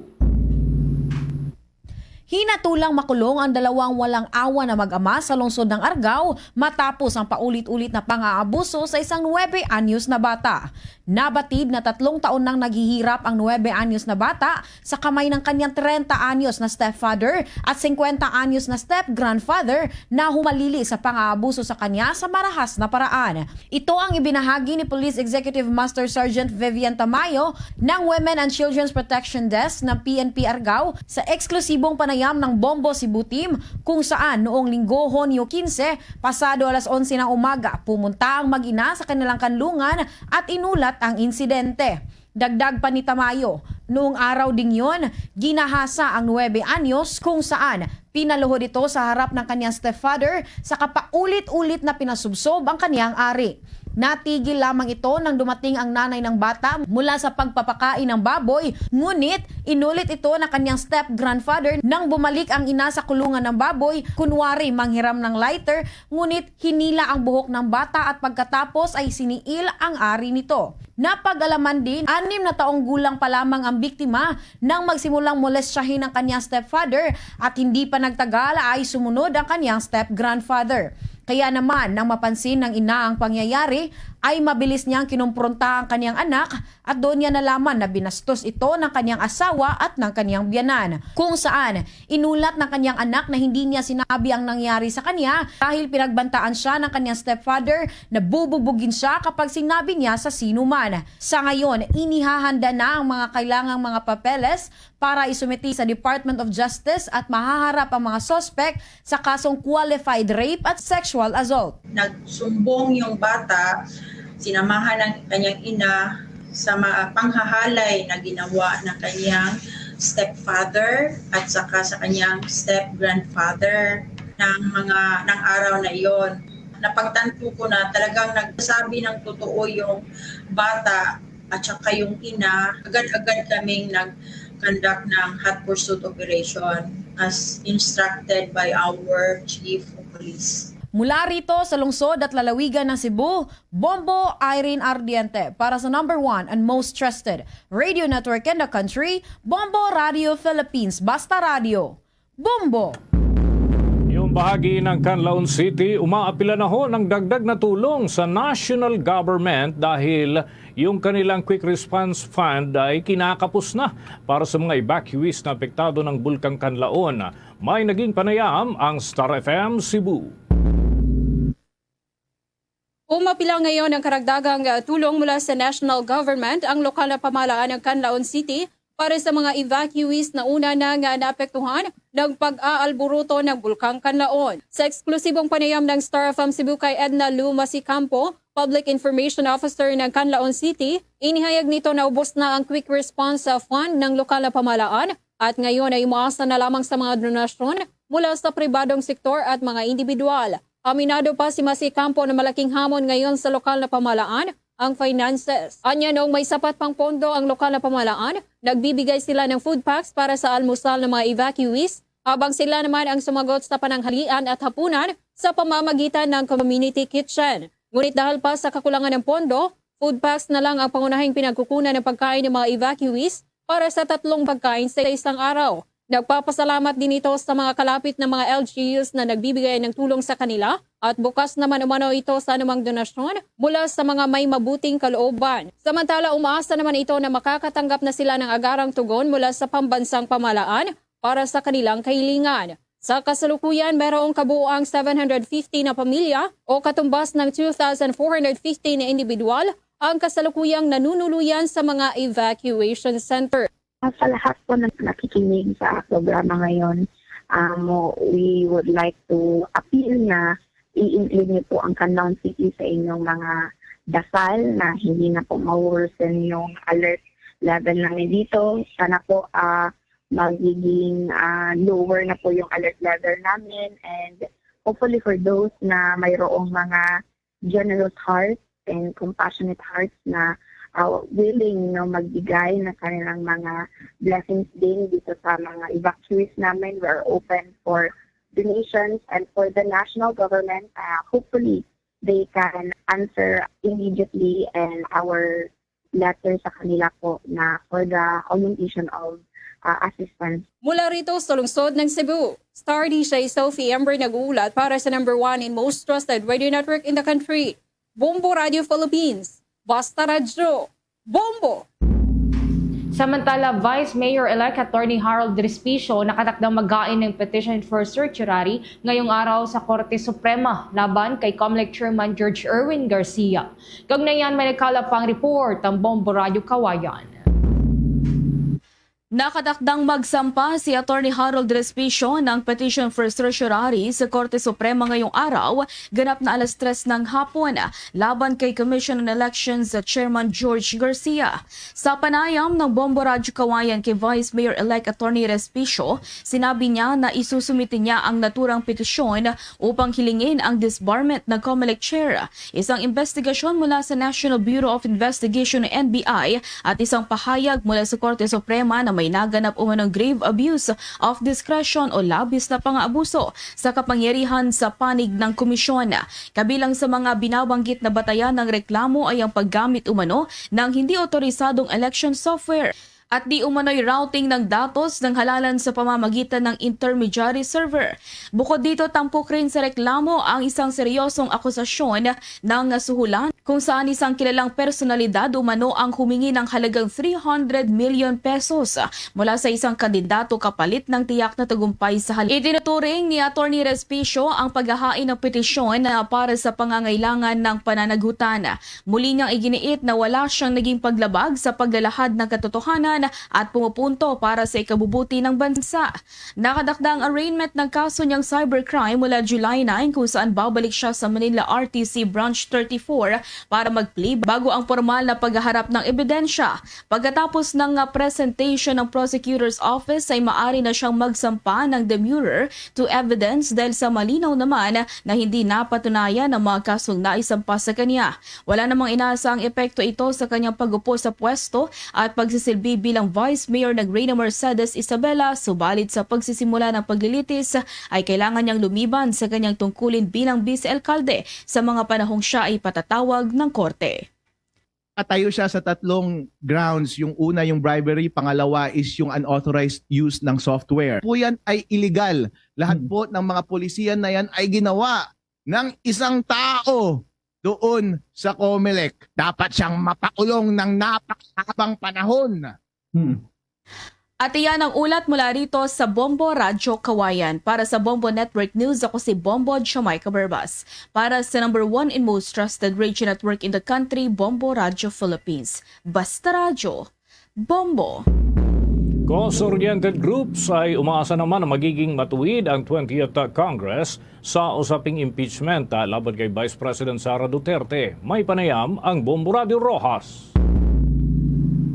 Hinatulang makulong ang dalawang walang awa na mag-ama sa lungsod ng Argao matapos ang paulit-ulit na pang-aabuso sa isang 9 anyos na bata. Nabatid na 3 taon nang naghihirap ang 9 anyos na bata sa kamay ng kanyang 30 anyos na stepfather at 50 anyos na step-grandfather na humalili sa pang-aabuso sa kanya sa marahas na paraan. Ito ang ibinahagi ni Police Executive Master Sergeant Vivian Tamayo ng Women and Children's Protection Desk ng PNP Argao sa eksklusibong panayam ng Bombo Cebu Team kung saan noong Linggo, Hunyo 15, pasado alas 11 ng umaga, pumunta ang mag-ina sa kanilang kanlungan at inulat ang insidente. Dagdag pa ni Tamayo, noong araw ding yon, ginahasa ang 9 anyos kung saan pinaluhod ito sa harap ng kanyang stepfather sa kapaulit-ulit na pinasubsob ang kanyang ari. Natigil lamang ito nang dumating ang nanay ng bata mula sa pagpapakain ng baboy, ngunit inulit ito na kanyang step-grandfather nang bumalik ang ina sa kulungan ng baboy, kunwari manghiram ng lighter, ngunit hinila ang buhok ng bata at pagkatapos ay siniil ang ari nito. Napag-alaman din, 6 na taong gulang pa lamang ang biktima nang magsimulang molestyahin ang kanyang stepfather at hindi pa nagtagal ay sumunod ang kanyang step-grandfather. Kaya naman, nang mapansin ng ina ang pangyayari, ay mabilis niyang kinumpronta ang kanyang anak at doon niya nalaman na binastos ito ng kanyang asawa at ng kanyang biyanan. Kung saan, inulat ng kanyang anak na hindi niya sinabi ang nangyari sa kanya dahil pinagbantaan siya ng kanyang stepfather na bububugin siya kapag sinabi niya sa sino man. Sa ngayon, inihahanda na ang mga kailangang mga papeles para isumiti sa Department of Justice at mahaharap ang mga suspect sa kasong qualified rape at sexual assault. Nagsumbong yung bata, sinamahan ng kanyang ina sa mga panghahalay na ginawa ng kanyang stepfather at saka sa kanyang step-grandfather ng araw na iyon. Napagtanto ko na talagang nagsasabi ng totoo yung bata at saka yung ina. Agad-agad kaming nag-conduct ng hot pursuit operation as instructed by our Chief of Police. Mula rito sa lungsod at lalawigan ng Cebu, Bombo Irene Ardiente para sa number 1 and most trusted radio network in the country, Bombo Radio Philippines. Basta Radio. Bombo! Yung bahagi ng Canlaon City, umaapila na ho ng dagdag na tulong sa national government dahil yung kanilang Quick Response Fund ay kinakapos na para sa mga evacuees na apektado ng Bulkang Canlaon. May naging panayam ang Star FM Cebu. Umapila ngayon ang karagdagang tulong mula sa national government ang lokal na pamahalaan ng Canlaon City para sa mga evacuees na una nang naapektuhan ng pag-aalburuto ng Bulkang Canlaon. Sa eksklusibong panayam ng Star FM Cebu kay Edna Lumasi-Campo, Public Information Officer ng Canlaon City, inihayag nito na ubos na ang Quick Response Fund ng lokal na pamahalaan at ngayon ay umaasa na lamang sa mga donasyon mula sa pribadong sektor at mga individual. Aminado pa si Masi Campo na malaking hamon ngayon sa lokal na pamahalaan ang finances. Anya noong may sapat pang pondo ang lokal na pamahalaan, nagbibigay sila ng food packs para sa almusal ng mga evacuees, habang sila naman ang sumagot sa pananghalian at hapunan sa pamamagitan ng community kitchen. Ngunit dahil pa sa kakulangan ng pondo, food packs na lang ang pangunahing pinagkukunan ng pagkain ng mga evacuees para sa 3 pagkain sa isang araw. Nagpapasalamat din ito sa mga kalapit na mga LGUs na nagbibigay ng tulong sa kanila at bukas naman umano ito sa anumang donasyon mula sa mga may mabuting kalooban. Samantala, umaasa naman ito na makakatanggap na sila ng agarang tugon mula sa pambansang pamahalaan para sa kanilang kahilingan. Sa kasalukuyan, mayroong kabuuang 750 na pamilya o katumbas ng 2,450 na individual ang kasalukuyang nanunuluyan sa mga evacuation center. Sa lahat po na nakikinig sa programa ngayon, we would like to appeal na i-include niyo po ang Canlaon City sa inyong mga dasal na hindi na po ma-worsen yung alert level namin dito. Sana po magiging lower na po yung alert level namin, and hopefully for those na mayroong mga generous hearts and compassionate hearts na willing magbigay ng kanilang mga blessings din dito sa mga evacuees namin. We're open for donations, and for the national government, hopefully they can answer immediately and our letter sa kanila po na for the augmentation of assistance. Mula rito sa lungsod ng Cebu, Star DJ Sophie Ember nag-uulat para sa number 1 and most trusted radio network in the country, Bombo Radio Philippines. Basta Radyo, Bombo! Samantala, Vice Mayor-elect Attorney Harold Respicio nakatakdang mag-gain ng petition for certiorari ngayong araw sa Korte Suprema laban kay COMELEC Chairman George Erwin Garcia. Gagnayan may nagkalap pang report ang Bombo Radio Kawayan. Nakatakdang magsampa si Attorney Harold Respicio ng petition for certiorari sa Korte Suprema ngayong araw, ganap na 3:00 ng hapon, laban kay Commission on Elections Chairman George Garcia. Sa panayam ng Bombo Radyo Kawayan kay Vice Mayor-elect Attorney Respicio, sinabi niya na isusumite niya ang naturang petisyon upang hilingin ang disbarment ng COMELEC Chair, isang investigasyon mula sa National Bureau of Investigation NBI at isang pahayag mula sa Korte Suprema na may naganap umanong grave abuse of discretion o labis na pang-aabuso sa kapangyarihan sa panig ng komisyon. Kabilang sa mga binabanggit na batayan ng reklamo ay ang paggamit umano ng hindi otorisadong election software at di umano'y routing ng datos ng halalan sa pamamagitan ng intermediary server. Bukod dito, tampok rin sa reklamo ang isang seryosong akusasyon ng suhulan kung saan isang kilalang personalidad umano ang humingi ng halagang 300 million pesos mula sa isang kandidato kapalit ng tiyak na tagumpay sa halalan. Itinuturing ni Attorney Respicio ang paghahain ng petisyon para sa pangangailangan ng pananagutan. Muli niyang iginiit na wala siyang naging paglabag sa paglalahad ng katotohanan at pumupunto para sa ikabubuti ng bansa. Nakadakdang arraignment ng kaso niyang cybercrime mula July 9 kung saan babalik siya sa Manila RTC Branch 34 para mag-plea bago ang formal na paghaharap ng ebidensya. Pagkatapos ng presentation ng prosecutor's office ay maari na siyang magsampa ng demurrer to evidence dahil sa malinaw naman na hindi napatunayan ang mga kasong naisampa sa kanya. Wala namang inaasang epekto ito sa kanyang pag-upo sa pwesto at pagsisilbi bilang Vice Mayor ng Reyna Mercedes Isabela, subalit sa pagsisimula ng paglilitis ay kailangan niyang lumiban sa kanyang tungkulin bilang vice-alkalde sa mga panahong siya ay patatawag ng korte. Atayo siya sa 3 grounds. Yung una, yung bribery. Pangalawa is yung unauthorized use ng software. Po yan ay illegal. Lahat po ng mga polisiyan na yan ay ginawa ng isang tao doon sa COMELEC. Dapat siyang mapakulong ng napakahabang panahon. At iyan ang ulat mula rito sa Bombo Radyo Kawayan. Para sa Bombo Network News, ako si Bombo Jamaica Barbas. Para sa number 1 and most trusted radio network in the country, Bombo Radyo Philippines. Basta Radyo, Bombo. Cause-oriented groups ay umaasa naman na magiging matuwid ang 20th Congress sa usaping impeachment laban kay Vice President Sara Duterte. May panayam ang Bombo Radio Rojas.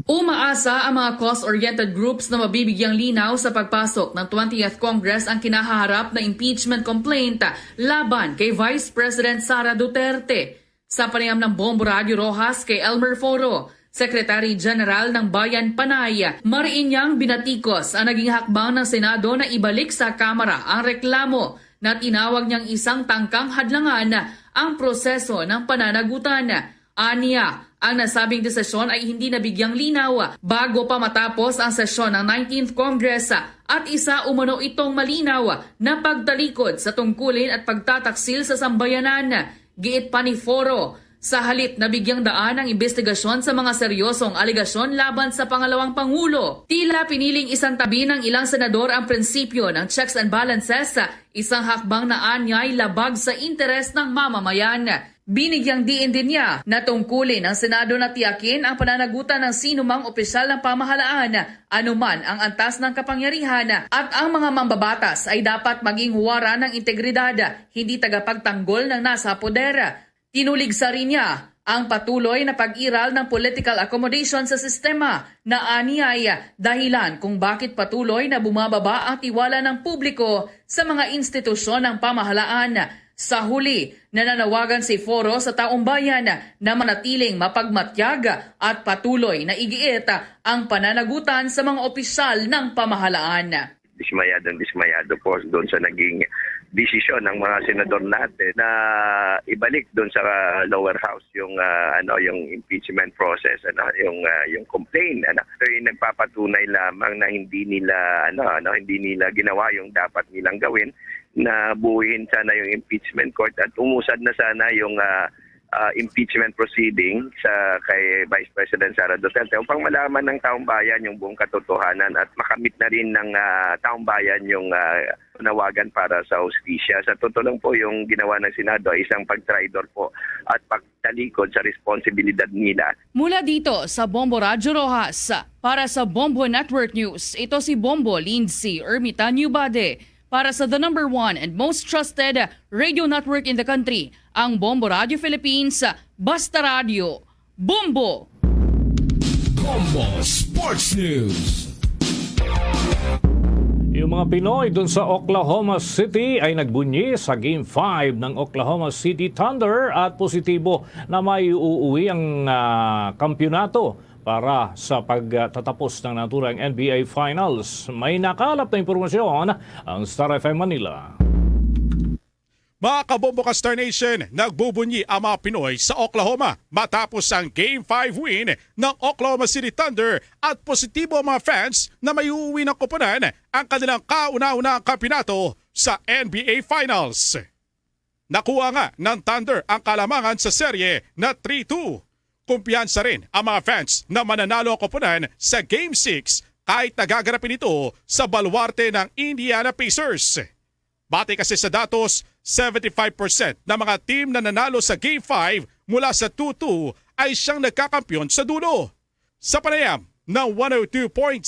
Umaasa ang mga cause-oriented groups na mabibigyang linaw sa pagpasok ng 20th Congress ang kinahaharap na impeachment complaint laban kay Vice President Sara Duterte. Sa panayam ng Bombo Radio Rojas kay Elmer Foro, Secretary General ng Bayan Panay, mariin niyang binatikos ang naging hakbang ng Senado na ibalik sa Kamara ang reklamo na tinawag niyang isang tangkang hadlangan ang proseso ng pananagutan. Aniya, ang nasabing desisyon ay hindi nabigyang linaw bago pa matapos ang sesyon ng 19th Congress at isa umano itong malinaw na pagtalikod sa tungkulin at pagtataksil sa sambayanan. Giit pa ni Foro, sa halip na bigyang daan ang investigasyon sa mga seryosong aligasyon laban sa pangalawang Pangulo. Tila piniling isang tabi ng ilang senador ang prinsipyo ng checks and balances, isang hakbang na anyay labag sa interes ng mamamayan. Binigyang diin din niya na tungkulin ng Senado na tiyakin ang pananagutan ng sinumang opisyal ng pamahalaan, anuman ang antas ng kapangyarihan, at ang mga mambabatas ay dapat maging huwara ng integridad, hindi tagapagtanggol ng nasa poder. Tinuligsa rin niya ang patuloy na pag-iral ng political accommodation sa sistema na aniyay dahilan kung bakit patuloy na bumababa ang tiwala ng publiko sa mga institusyon ng pamahalaan. Sa huli, nananawagan si Foro sa taong bayan na manatiling mapagmatyag at patuloy na igiit ang pananagutan sa mga opisyal ng pamahalaan. dismayado po doon sa naging desisyon ng mga senador natin na ibalik doon sa lower house yung yung impeachment process, yung complaint. So, nagpapatunay lamang na hindi nila ginawa yung dapat nilang gawin, na buuin sana yung impeachment court at umusad na sana yung impeachment proceeding kay Vice President Sara Duterte upang malaman ng taong bayan yung buong katotohanan at makamit na rin ng taong bayan yung nawagan para sa hustisya. Sa totoo lang po, yung ginawa ng Senado ay isang pagtraidor po at pagtalikod sa responsibilidad nila. Mula dito sa Bombo Radyo Rojas, para sa Bombo Network News, ito si Bombo Lindsay Ermitanio Bade. Para sa the number 1 and most trusted radio network in the country, ang Bombo Radio Philippines, Basta Radio, Bombo! Bombo Sports News. Yung mga Pinoy dun sa Oklahoma City ay nagbunyi sa Game 5 ng Oklahoma City Thunder at positibo na may uuwi ang kampyonato para sa pagtatapos ng naturang NBA Finals. May nakalap na impormasyon ang Star FM Manila. Mga kabombo ka Star Nation, nagbubunyi ang mga Pinoy sa Oklahoma matapos ang Game 5 win ng Oklahoma City Thunder at positibo ang mga fans na may uuwi ng koponan ang kanilang kauna-unahang kampyonato sa NBA Finals. Nakuha nga ng Thunder ang kalamangan sa serye na 3-2. Kumpiyansa rin ang mga fans na mananalo ang koponan sa Game 6 kahit nagagarapin ito sa baluarte ng Indiana Pacers. Bate kasi sa datos, 75% ng mga team na nanalo sa Game 5 mula sa 2-2 ay siyang nagkakampyon sa dulo. Sa panayam ng 102.7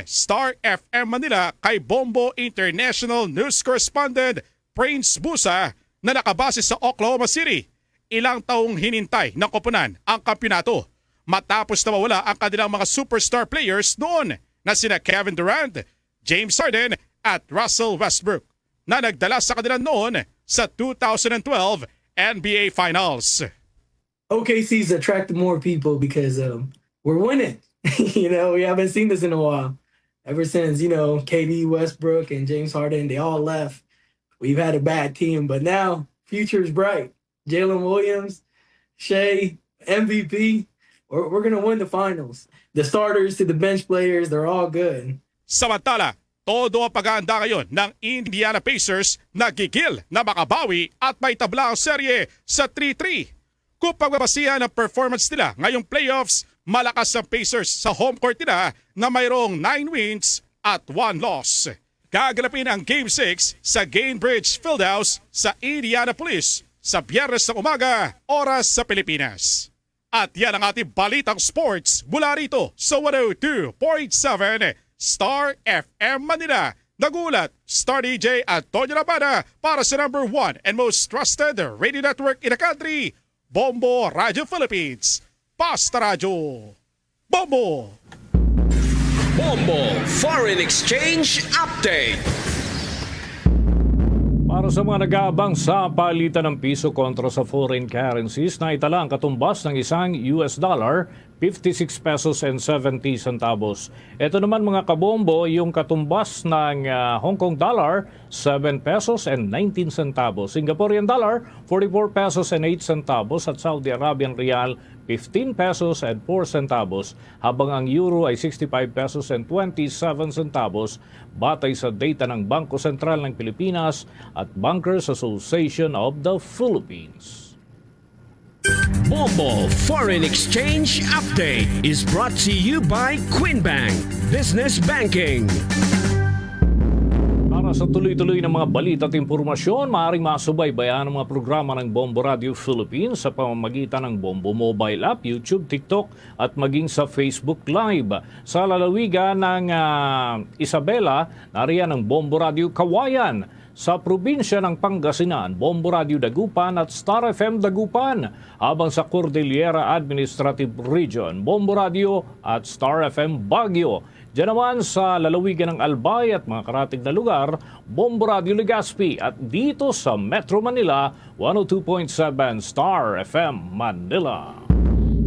Star FM Manila kay Bombo International News Correspondent Prince Busa na nakabase sa Oklahoma City, ilang taong hinintay ng koponan ang kampyonato matapos na mawala ang kanilang mga superstar players noon na sina Kevin Durant, James Harden at Russell Westbrook na nagdala sa kanila noon sa 2012 NBA Finals. OKC's attracted more people because we're winning. We haven't seen this in a while. Ever since, KD, Westbrook, and James Harden, they all left. We've had a bad team, but now future's bright. Jalen Williams, Shea, MVP, we're going to win the finals. The starters to the bench players, they're all good. Samantala, todo ang pag-aanda ngayon ng Indiana Pacers na gigil na makabawi at may tabla ang serye sa 3-3. Kung pagbabasihan ang performance nila ngayong playoffs, malakas ang Pacers sa home court nila na mayroong 9 wins at 1 loss. Gagalapin ang Game 6 sa Gainbridge Fieldhouse sa Indianapolis sa Biyernes ng umaga, oras sa Pilipinas. At yan ang ating balitang sports mula rito sa 102.7 Star FM Manila. Nagulat, Star DJ Antonio Labana para sa number 1 and most trusted radio network in the country, Bombo Radio Philippines. Basta Radio. Bombo! Bombo Foreign Exchange Update. Para sa mga nag-aabang sa palitan ng piso kontra sa foreign currencies, na itala ang katumbas ng isang US dollar, 56 pesos and 70 centavos. Ito naman mga kabombo, yung katumbas ng Hong Kong dollar, 7 pesos and 19 centavos. Singaporean dollar, 44 pesos and 8 centavos at Saudi Arabian Rial, 15 pesos and 4 centavos, habang ang euro ay 65 pesos and 27 centavos batay sa data ng Bangko Sentral ng Pilipinas at Bankers Association of the Philippines. Bombo Foreign Exchange Update is brought to you by Quinbank Business Banking. Para sa tuloy-tuloy ng mga balita at impormasyon, maaaring masubaybayan ang mga programa ng Bombo Radio Philippines sa pamamagitan ng Bombo Mobile App, YouTube, TikTok at maging sa Facebook Live. Sa lalawigan ng Isabela, nariyan ang Bombo Radio Kawayan. Sa probinsya ng Pangasinan, Bombo Radio Dagupan at Star FM Dagupan. Habang sa Cordillera Administrative Region, Bombo Radio at Star FM Baguio. Diyan naman sa lalawigan ng Albay at mga karatig na lugar, Bombo Radio Legazpi at dito sa Metro Manila, 102.7 Star FM Manila.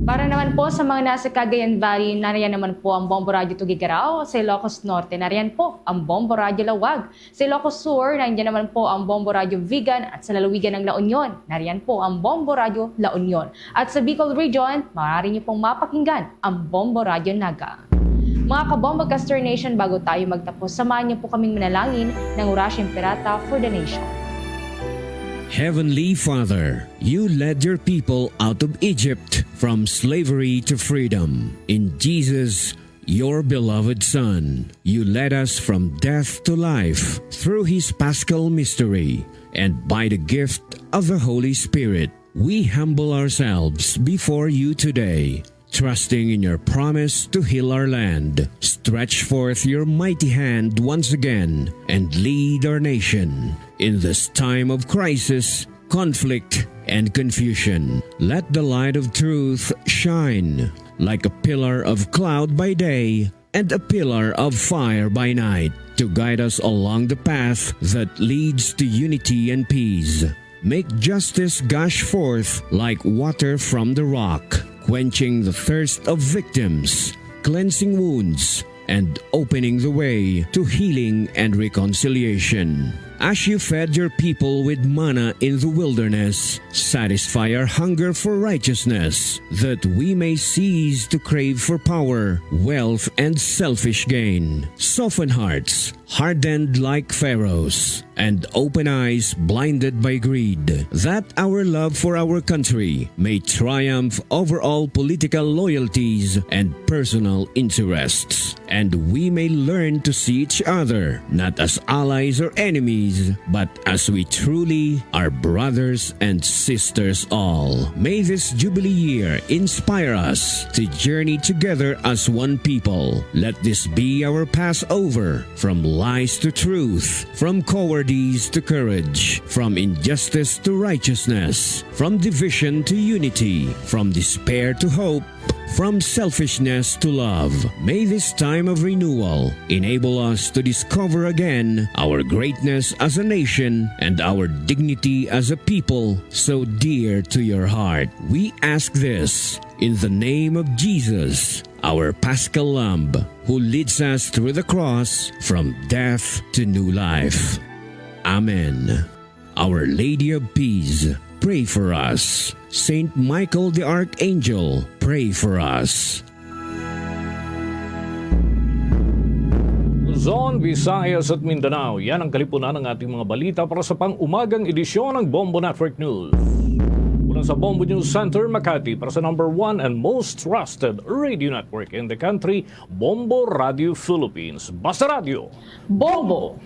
Para naman po sa mga nasa Cagayan Valley, nariyan naman po ang Bombo Radio Tugigaraw. Sa Ilocos Norte, nariyan po ang Bombo Radio Lawag. Sa Ilocos Sur, nandiyan naman po ang Bombo Radio Vigan. At sa lalawigan ng La Union, nariyan po ang Bombo Radio La Union. At sa Bicol Region, maaari niyo pong mapakinggan ang Bombo Radio Naga. Mga kabombo Caster Nation, bago tayo magtapos, samahan niyo po kaming manalangin ng Orasyong Pirata for the Nation. Heavenly Father, you led your people out of Egypt from slavery to freedom. In Jesus, your beloved Son, you led us from death to life through his paschal mystery, and by the gift of the Holy Spirit, we humble ourselves before you today, trusting in your promise to heal our land. Stretch forth your mighty hand once again and lead our nation. In this time of crisis, conflict, and confusion, let the light of truth shine like a pillar of cloud by day and a pillar of fire by night to guide us along the path that leads to unity and peace. Make justice gush forth like water from the rock, quenching the thirst of victims, cleansing wounds, and opening the way to healing and reconciliation. As you fed your people with manna in the wilderness, satisfy our hunger for righteousness, that we may cease to crave for power, wealth, and selfish gain. Soften hearts, hardened like Pharaoh's, and open eyes blinded by greed, that our love for our country may triumph over all political loyalties and personal interests, and we may learn to see each other not as allies or enemies, but as we truly are brothers and sisters all. May this Jubilee year inspire us to journey together as one people. Let this be our Passover, from lies to truth, from cowardice to courage, from injustice to righteousness, from division to unity, from despair to hope, from selfishness to love. May this time of renewal enable us to discover again our greatness as a nation and our dignity as a people so dear to your heart. We ask this in the name of Jesus, our Paschal Lamb, who leads us through the cross from death to new life. Amen. Our Lady of Peace, pray for us. Saint Michael the Archangel, pray for us. Luzon, Visayas at Mindanao, yan ang kalipunan ng ating mga balita para sa pang-umagang edisyon ng Bombo Network News. Mula sa Bombo News Center, Makati, para sa number 1 and most trusted radio network in the country, Bombo Radio Philippines. Basta Radio, Bombo!